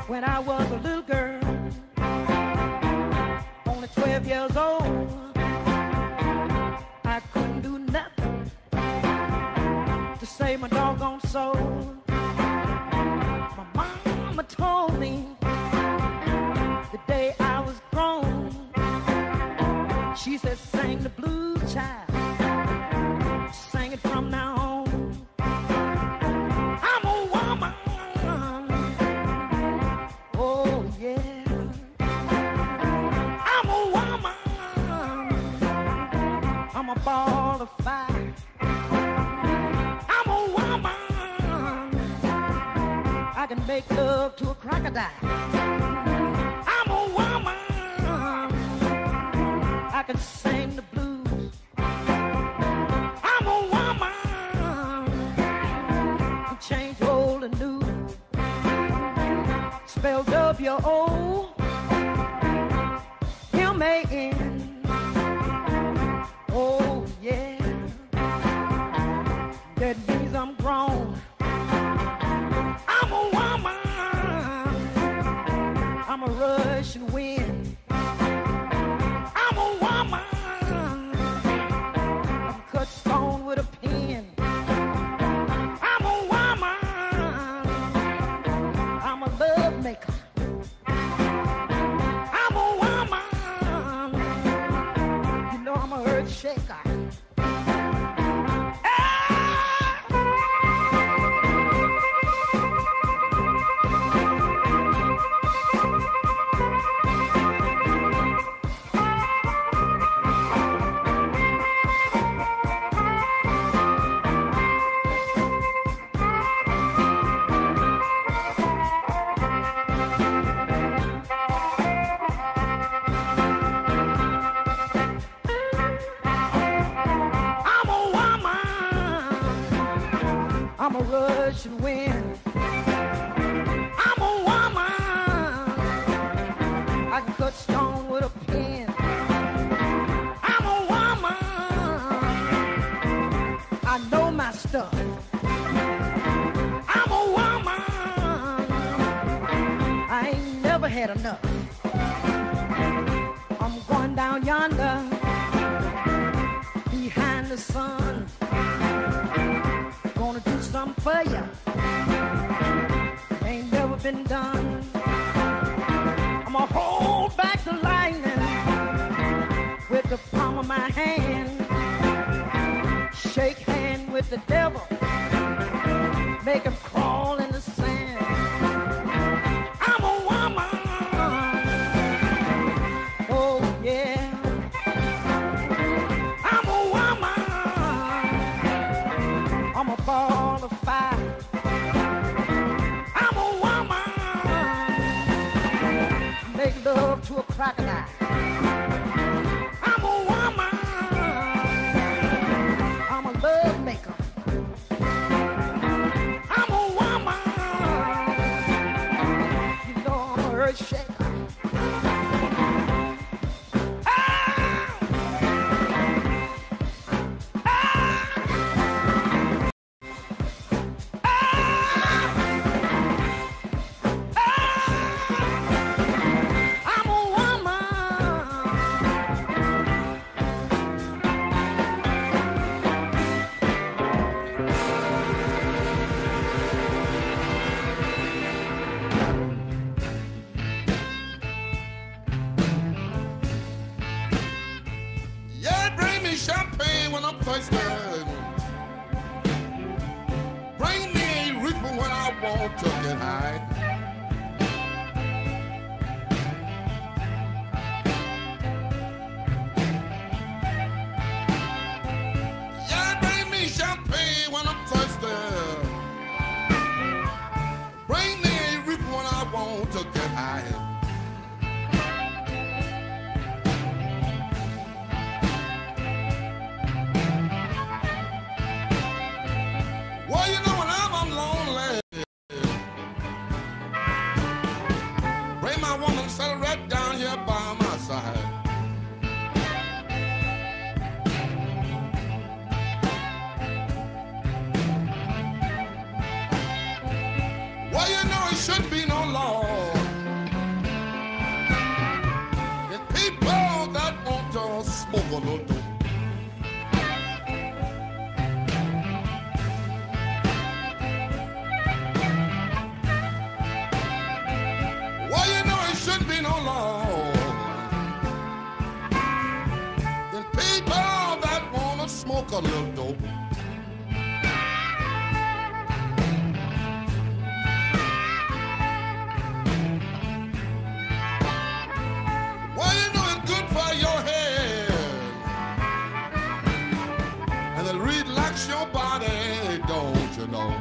When I was a little girl, 12 years old, I couldn't do nothing to save my doggone soul. My mama told me the day I was grown, she said, sing the blues, child, sing it from now on. I'm a woman, oh yeah, I'm a woman, I'm a ball of fire, I'm a woman, I can make love to a crocodile. I'm a woman, I can sing the blues. I'm a woman, can change old and new. Spell W-O, M-A-N. Oh yeah, that means I'm grown. I'm a woman, I'm a Russian wind. I'm a woman, I can cut stone with a pen. I'm a woman, I'm a love maker. I'm a woman, you know I'm a earth shaker. I'm a Russian wind. I'm a woman, I can cut stone with a pen. I'm a woman, I know my stuff. I'm a woman, I ain't never had enough. I'm going down yonder behind the sun, gonna do something for ya, ain't never been done. I'ma hold back the lightning with the palm of my hand, shake hand with the devil, make him crawl in the sand. I'm a woman, oh yeah, I'm a woman, I'm a ball of fire. I'm a woman, make love to a crocodile. I'm a woman, I'm a love maker. I'm a woman, you know I'm a earth shaker. Yeah, bring me champagne when I'm thirsty. Bring me a reefer when I want to get high. Yeah, bring me champagne when I'm thirsty. Bring me a reefer when I want to get high. Well, you know when I'm lonely, bring my woman, settle right down here by my side. Well, you know it shouldn't be no law cut a little dope. Well, you know it's good for your head, and it relax your body, don't you know?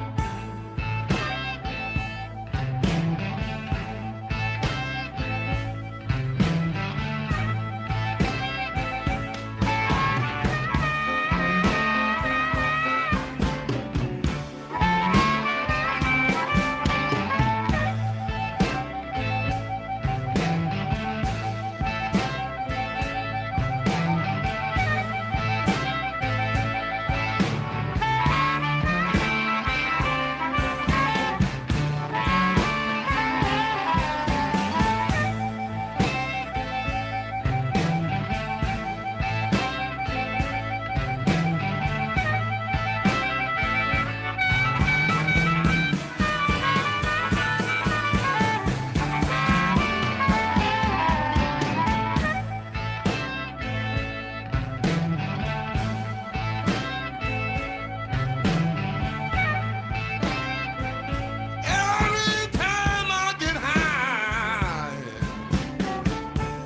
Every time I get high,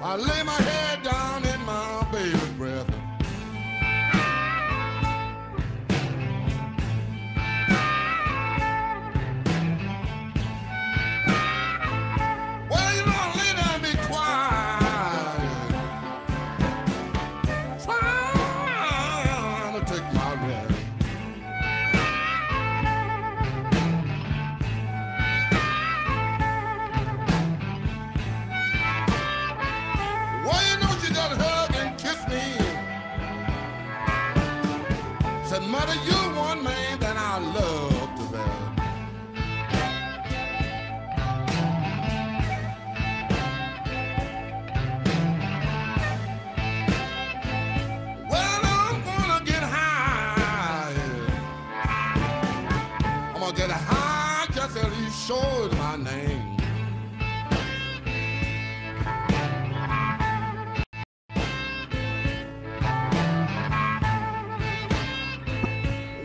I lay my head down in my baby's breath. Well, you know, I lay down and be quiet, trying to take my rest. Well, you know, she just hug and kiss me. Said, mother, you're one man that I love to bear. Well, I'm gonna get high. I'm gonna get high just as he showed my name.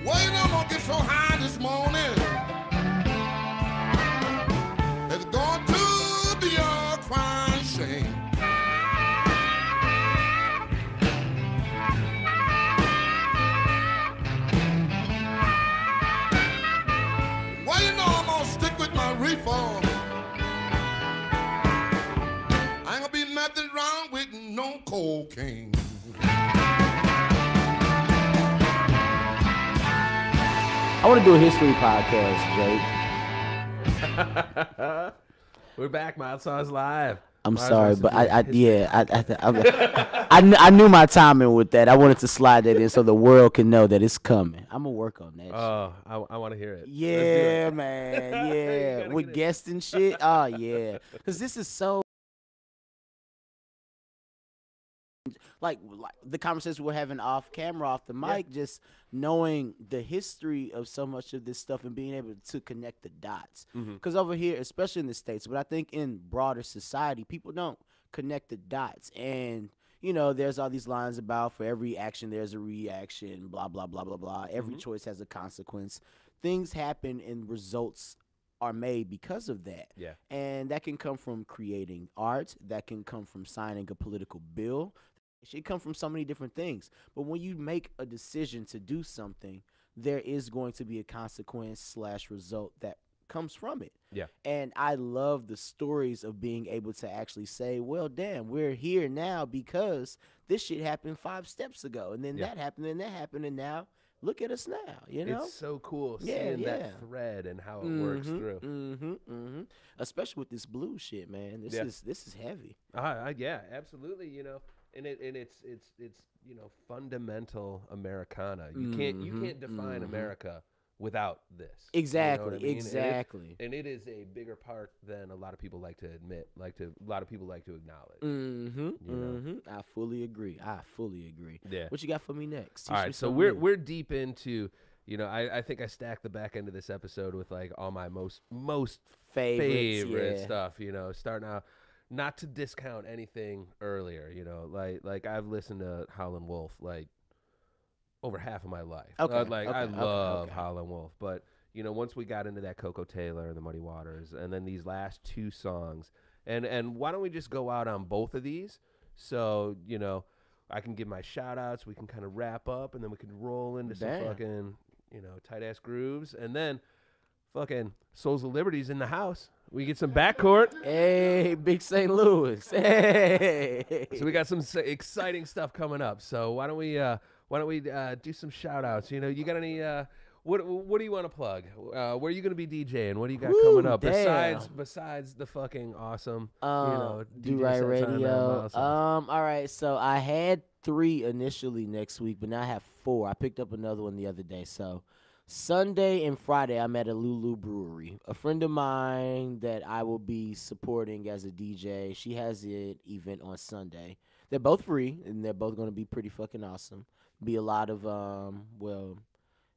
Well, you know, I'm gonna get so high this morning. It's going to be a crying shame. Well, you know, I'm gonna stick with my reefer. I ain't gonna be nothing wrong with no cocaine. I want to do a history podcast, Jake. We're back. Mild Sauce Live. I'm Mild sorry, Sauce but is I knew my timing with that. I wanted to slide that in so the world can know that it's coming. I'm gonna work on that. Shit. Oh, I want to hear it. Yeah, man. You Yeah, gotta with get it. guests and shit. Oh yeah, because this is so. Like the conversations we're having off camera, off the mic, just knowing the history of so much of this stuff and being able to connect the dots. Because over here, especially in the States, but I think in broader society, people don't connect the dots. And, you know, there's all these lines about for every action, there's a reaction, blah, blah, blah, blah, blah. Every choice has a consequence. Things happen and results are made because of that. Yeah. And that can come from creating art. That can come from signing a political bill. It should come from so many different things. But when you make a decision to do something, there is going to be a consequence / result that comes from it. Yeah. And I love the stories of being able to actually say, well, damn, we're here now because this shit happened 5 steps ago. And then that happened and that happened. And now look at us now, you know? It's so cool Yeah, seeing yeah. that thread and how it works through. Especially with this blue shit, man. This is heavy. Yeah, absolutely. You know, and it's you know, fundamental Americana. You can't define America without this. Exactly. You know what I mean? Exactly. And it is a bigger part than a lot of people like to admit. A lot of people like to acknowledge. You know? I fully agree. Yeah. What you got for me next? All right, so we're deep into, you know, I think I stacked the back end of this episode with like all my most favorite stuff, you know, starting out, not to discount anything earlier, you know, like I've listened to Howlin' Wolf like over half of my life. Okay, I okay, love okay. Howlin' Wolf, but once we got into that Coco Taylor and the Muddy Waters, and then these last two songs, and why don't we just go out on both of these? So I can give my shout outs. We can kind of wrap up, and then we can roll into some Damn. fucking tight ass grooves, and then fucking Souls of Liberty's in the house. We get some backcourt. Hey, Big St. Louis. Hey. So we got some exciting stuff coming up. So why don't we do some shout outs? You got any what do you want to plug? Where are you going to be DJing? What do you got coming up damn. besides the fucking awesome Do DJ Right sets on, Radio. Miles Sauce? All right. So I had 3 initially next week, but now I have 4. I picked up another one the other day. So Sunday and Friday, I'm at a Lulu Brewery. A friend of mine that I will be supporting as a DJ, she has an event on Sunday. They're both free, and they're both going to be pretty fucking awesome. Be a lot of,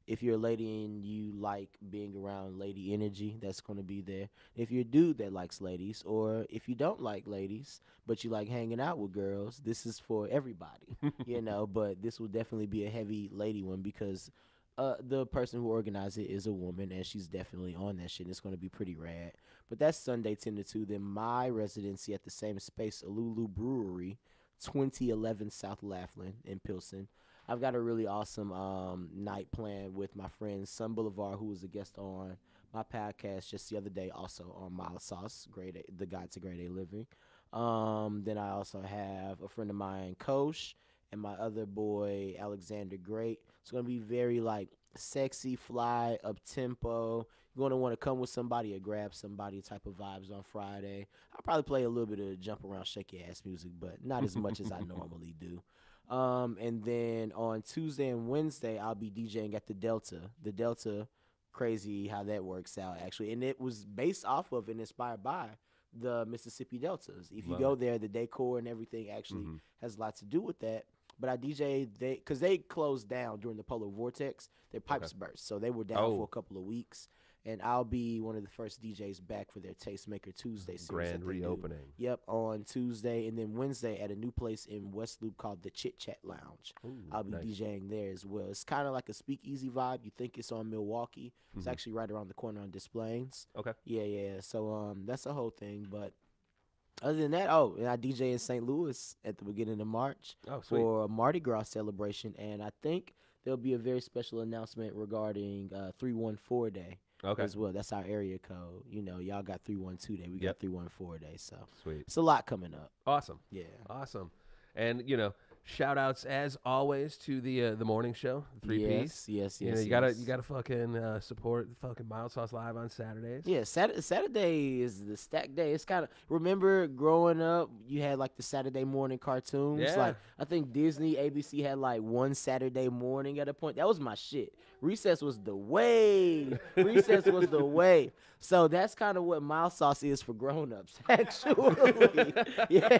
if you're a lady and you like being around lady energy, that's going to be there. If you're a dude that likes ladies, or if you don't like ladies, but you like hanging out with girls, this is for everybody, but this will definitely be a heavy lady one because the person who organized it is a woman, and she's definitely on that shit. It's going to be pretty rad. But that's Sunday 10 to 2. Then my residency at the same space, Lulu Brewery, 2011 South Laughlin in Pilsen. I've got a really awesome night planned with my friend Sun Boulevard, who was a guest on my podcast just the other day, also on Miles Sauce, the Guide to Great A Living. Then I also have a friend of mine, Kosh, and my other boy, Alexander Great. It's going to be very, sexy, fly, up-tempo. You're going to want to come with somebody or grab somebody type of vibes on Friday. I'll probably play a little bit of jump around, shake your ass music, but not as much as I normally do. And then on Tuesday and Wednesday, I'll be DJing at the Delta. The Delta, crazy how that works out, actually. And it was based off of and inspired by the Mississippi Deltas. If you go there, the decor and everything actually has a lot to do with that. But I DJ, because they closed down during the polar vortex, their pipes burst. So they were down for a couple of weeks. And I'll be one of the first DJs back for their Tastemaker Tuesday series. Grand reopening. Yep, on Tuesday. And then Wednesday at a new place in West Loop called the Chit Chat Lounge. Ooh, I'll be DJing there as well. It's kind of like a speakeasy vibe. You think it's on Milwaukee. It's actually right around the corner on Des Plaines. Okay. Yeah. So that's the whole thing. But other than that, and I DJ in St. Louis at the beginning of March for a Mardi Gras celebration. And I think there'll be a very special announcement regarding 314 Day. Okay. As well. That's our area code. Y'all got 312 Day. We got 314 Day. So sweet. It's a lot coming up. Awesome. Yeah. Awesome. And shout outs as always to the morning show, 3-piece. Yes. You gotta fucking support the fucking Mild Sauce Live on Saturdays. Yeah, Saturday is the stack day. It's kind of, remember growing up, you had the Saturday morning cartoons. Yeah. I think Disney, ABC had one Saturday morning at a point. That was my shit. Recess was the way. Recess was the way. So that's kind of what Mild Sauce is for grown-ups, actually. Yeah.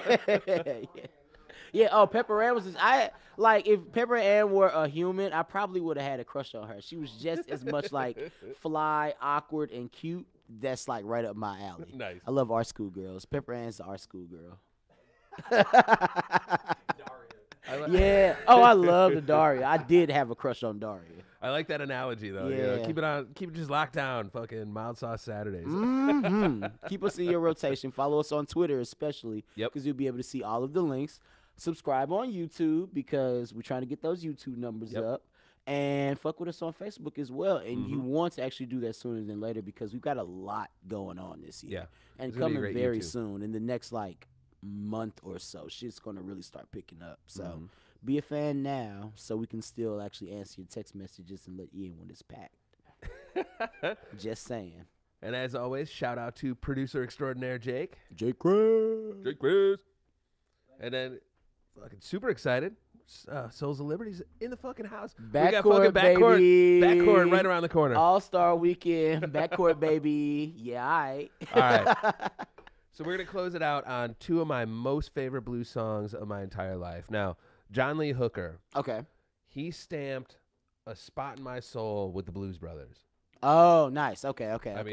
Yeah, Pepper Ann was if Pepper Ann were a human, I probably would have had a crush on her. She was just as much fly, awkward, and cute. That's right up my alley. Nice. I love art school girls. Pepper Ann's the art school girl. Yeah. Oh, I love the Daria. I did have a crush on Daria. I like that analogy though. Yeah. Keep it just locked down. Fucking Mild Sauce Saturdays. Keep us in your rotation. Follow us on Twitter especially. Yep. Because you'll be able to see all of the links. Subscribe on YouTube because we're trying to get those YouTube numbers up. And fuck with us on Facebook as well. And you want to actually do that sooner than later because we've got a lot going on this year. Yeah. And coming very soon in the next month or so. Shit's going to really start picking up. So be a fan now so we can still actually answer your text messages and let you in when it's packed. Just saying. And as always, shout out to producer extraordinaire Jake. Jake Chris. Jake Chris. And then fucking super excited. Souls of Liberty's in the fucking house. We got fucking backcourt right around the corner. All-Star Weekend, backcourt baby. Yeah, all right. So we're going to close it out on two of my most favorite blues songs of my entire life. Now, John Lee Hooker. Okay. He stamped a spot in my soul with the Blues Brothers. Oh, nice. Okay. I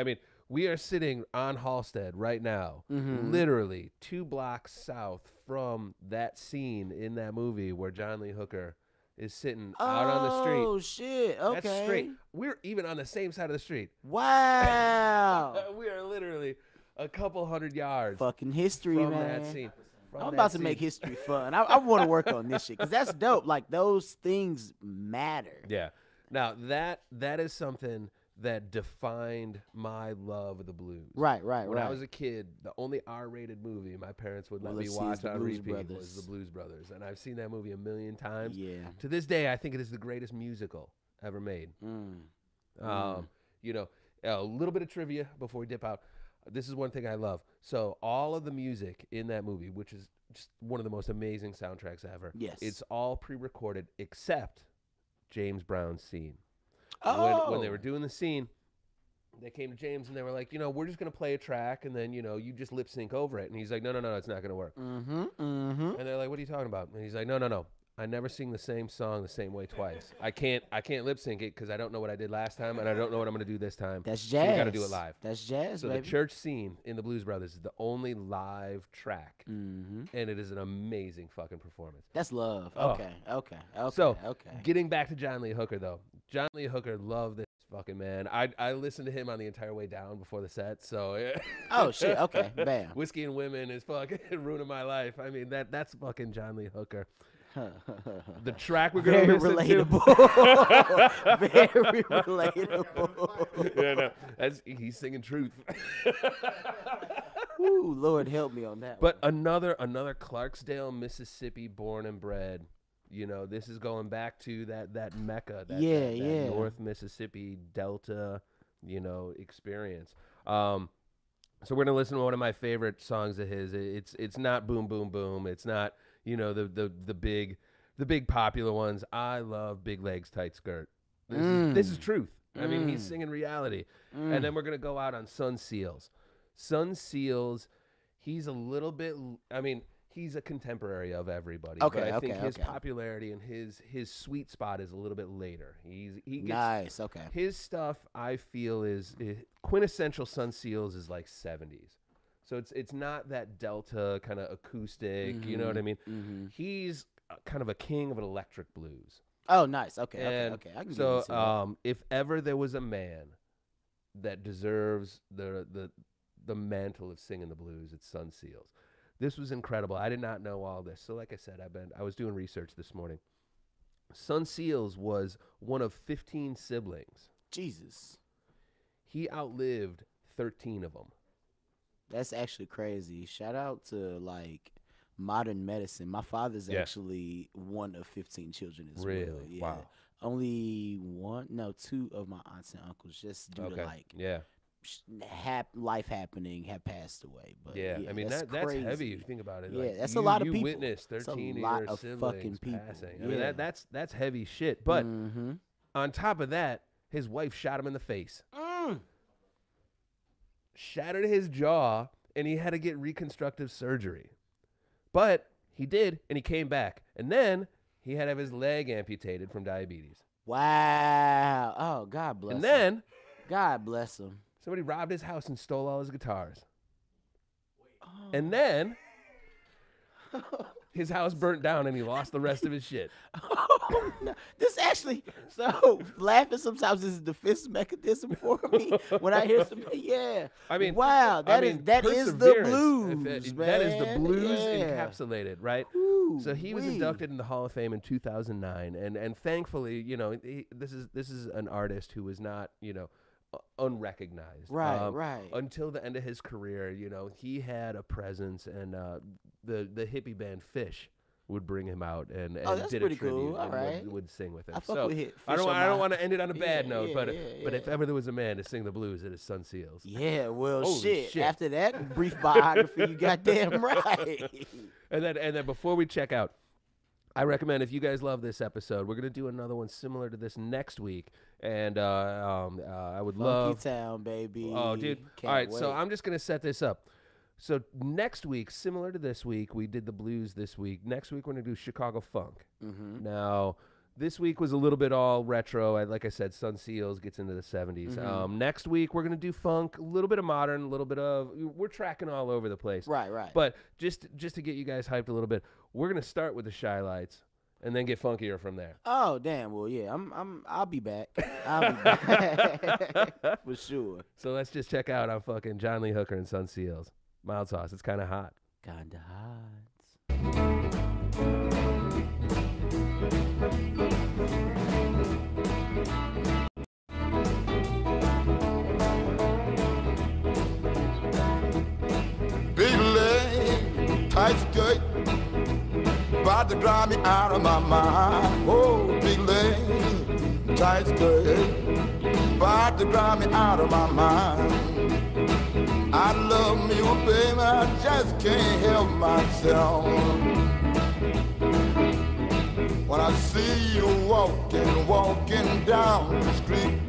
mean, we are sitting on Halstead right now, literally 2 blocks south from that scene in that movie where John Lee Hooker is sitting out on the street. Oh shit! Okay, That's straight. We're even on the same side of the street. Wow. We are literally a couple hundred yards Fucking history, from man. that scene. I'm about to make history fun. I want to work on this shit because that's dope. Like those things matter. Yeah. Now that is something that defined my love of the blues. Right. When I was a kid, the only R-rated movie my parents would let me watch on repeat was The Blues Brothers, and I've seen that movie a million times. Yeah. To this day, I think it is the greatest musical ever made. You know, a little bit of trivia before we dip out. This is one thing I love. So all of the music in that movie, which is just one of the most amazing soundtracks ever. Yes. It's all pre-recorded except James Brown's scene. Oh. When they were doing the scene, they came to James and they were like, we're just going to play a track and then, you just lip sync over it. And he's like, no, it's not going to work. And they're like, what are you talking about? And he's like, no. I never sing the same song the same way twice. I can't lip sync it because I don't know what I did last time and I don't know what I'm going to do this time. That's So jazz. you got to do it live. That's jazz, So baby. the church scene in the Blues Brothers is the only live track, and it is an amazing fucking performance. That's love. Oh. Okay. So getting back to John Lee Hooker though, John Lee Hooker loved this fucking man. I listened to him on the entire way down before the set. So Oh shit. Okay. Bam. Whiskey and Women is fucking ruining my life. I mean that's fucking John Lee Hooker. The track we're gonna Very listen relatable. Very relatable. to. He's singing truth. Ooh, Lord help me on that. But another Clarksdale, Mississippi, born and bred. This is going back to that Mecca, that North Mississippi Delta, experience. So we're gonna listen to one of my favorite songs of his. It's not Boom Boom Boom. It's not the big popular ones. I love Big Legs Tight Skirt. This is truth. I mean, he's singing reality. And then we're gonna go out on Sun Seals. Sun Seals, he's a little bit. I mean, he's a contemporary of everybody. Okay, but I think okay, his okay. popularity and his sweet spot is a little bit later. He gets, Nice. Okay. his stuff, I feel, is quintessential Sun Seals is like 70s. So it's not that Delta kind of acoustic, you know what I mean? He's kind of a king of an electric blues. Oh, nice. Okay. And Okay. I can so get into that. if ever there was a man that deserves the mantle of singing the blues, it's Sun Seals. This was incredible. I did not know all this. So like I said, I was doing research this morning. Sun Seals was one of 15 siblings. Jesus. He outlived 13 of them. That's actually crazy. Shout out to like modern medicine. My father's actually one of 15 children as well. Really? Yeah. Wow. Only two of my aunts and uncles just due to like life happening have passed away. But yeah, I mean that's crazy. heavy if you think about it. Yeah, like, that's a lot of you people. witnessed That's a 13 lot of your of siblings fucking people. passing. I Yeah. mean that's heavy shit. But on top of that, his wife shot him in the face, shattered his jaw, and he had to get reconstructive surgery. But he did, and he came back, and then he had to have his leg amputated from diabetes. Wow. Oh, God bless him. And then God bless him. somebody robbed his house and stole all his guitars. And then his house burnt down and he lost the rest of his shit. Oh, no. This actually, so laughing sometimes is a defense mechanism for me when I hear somebody, yeah. I mean, wow, that is the perseverance. blues, man. That is the blues Yeah. encapsulated, right? Ooh, So he was wee. inducted in the Hall of Fame in 2009, and thankfully, this is an artist who was not, unrecognized. Right. Until the end of his career, he had a presence, and the hippie band Fish would bring him out and that's did pretty a tribute cool. All and right. would sing with him. I fuck So with Fish I don't on my- want to end it on a bad note, but yeah. if ever there was a man to sing the blues, it is Sun Seals. Yeah, well, Holy shit. After that brief biography, you goddamn right. And then before we check out, I recommend, if you guys love this episode, we're gonna do another one similar to this next week, and I would love. Funky Town, baby. Oh, dude! Can't All right, wait. so I'm just gonna set this up. So next week, similar to this week, we did the blues this week. Next week, we're gonna do Chicago funk. Now, this week was a little bit all retro. Like I said, Sun Seals gets into the 70s. Next week, we're gonna do funk, a little bit of modern, a little bit of. We're tracking all over the place. Right. But just to get you guys hyped a little bit, we're gonna start with the Shy Lights, and then get funkier from there. Oh damn! Well, yeah, I'll be back. I'll be back for sure. So let's just check out our fucking John Lee Hooker and Sun Seals. Mild Sauce. It's kind of hot. Kinda hot. Big leg, tight skirt, about to drive me out of my mind. Oh, big leg, tight skirt, about to drive me out of my mind. I love you, baby, I just can't help myself. When I see you walking down the street,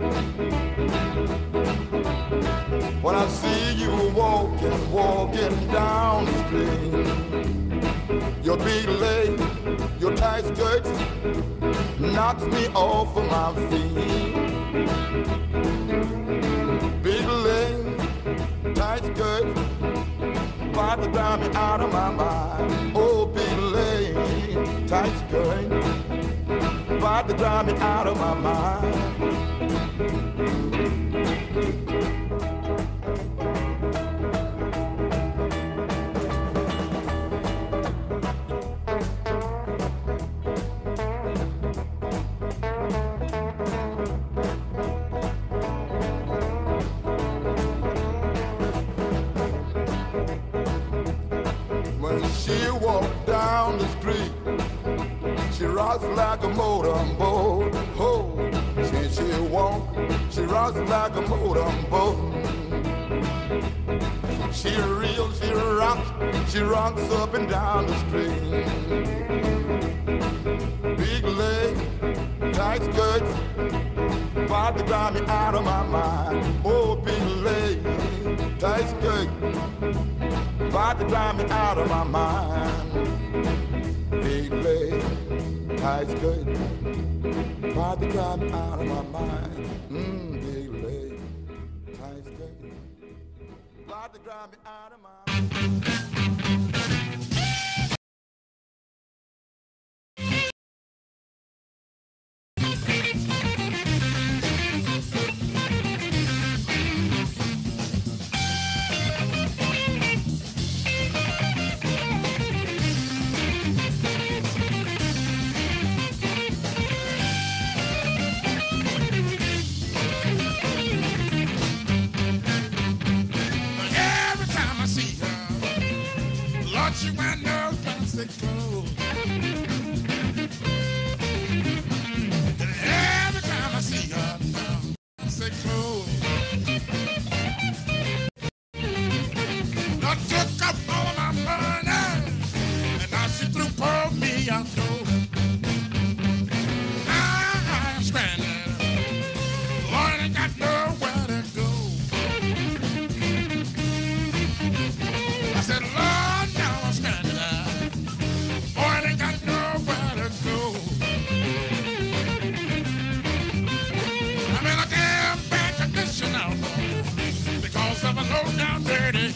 when I see you walking down the street, your big leg, your tight skirts knocks me off of my feet. Big leg, tight skirt, about to drive me out of my mind. Oh, big leg, tight skirt, about to drive me out of my mind. She walked down the street, she rocks like a motorboat. Oh, since she walk, she rocks like a motorboat. She reels, she rocks up and down the street. Big leg, tight skirts, about to drive me out of my mind. Oh, big leg, tight skirt, about to drive me out of my mind. Big leg, tight skirt, about to drive me out of my mind. Big leg, tight skirt, about to drive me out of my mind. She went no fancy clothes. Every time I see her, no fancy clothes. I took up all of my money, and now she threw for me out door. I'm stranded. Lord, I got nowhere to go. I said, Lord, now I'm stranded. Boy, I ain't got nowhere to go. I'm in a damn bad condition now, boy, because of a low-down dirty.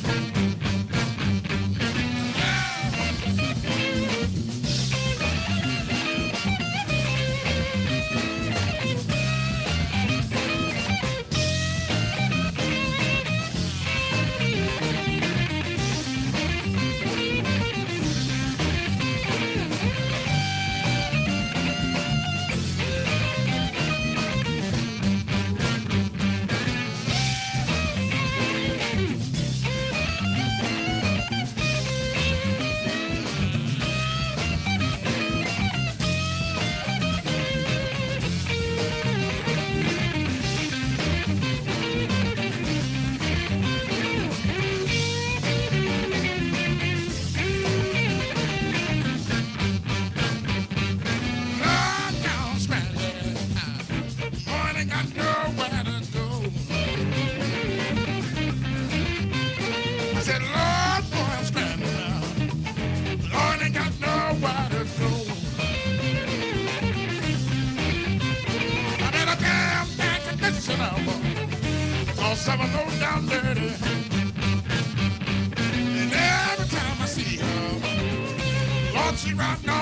Of a low down dirty. And every time I see her, Lord, she right now.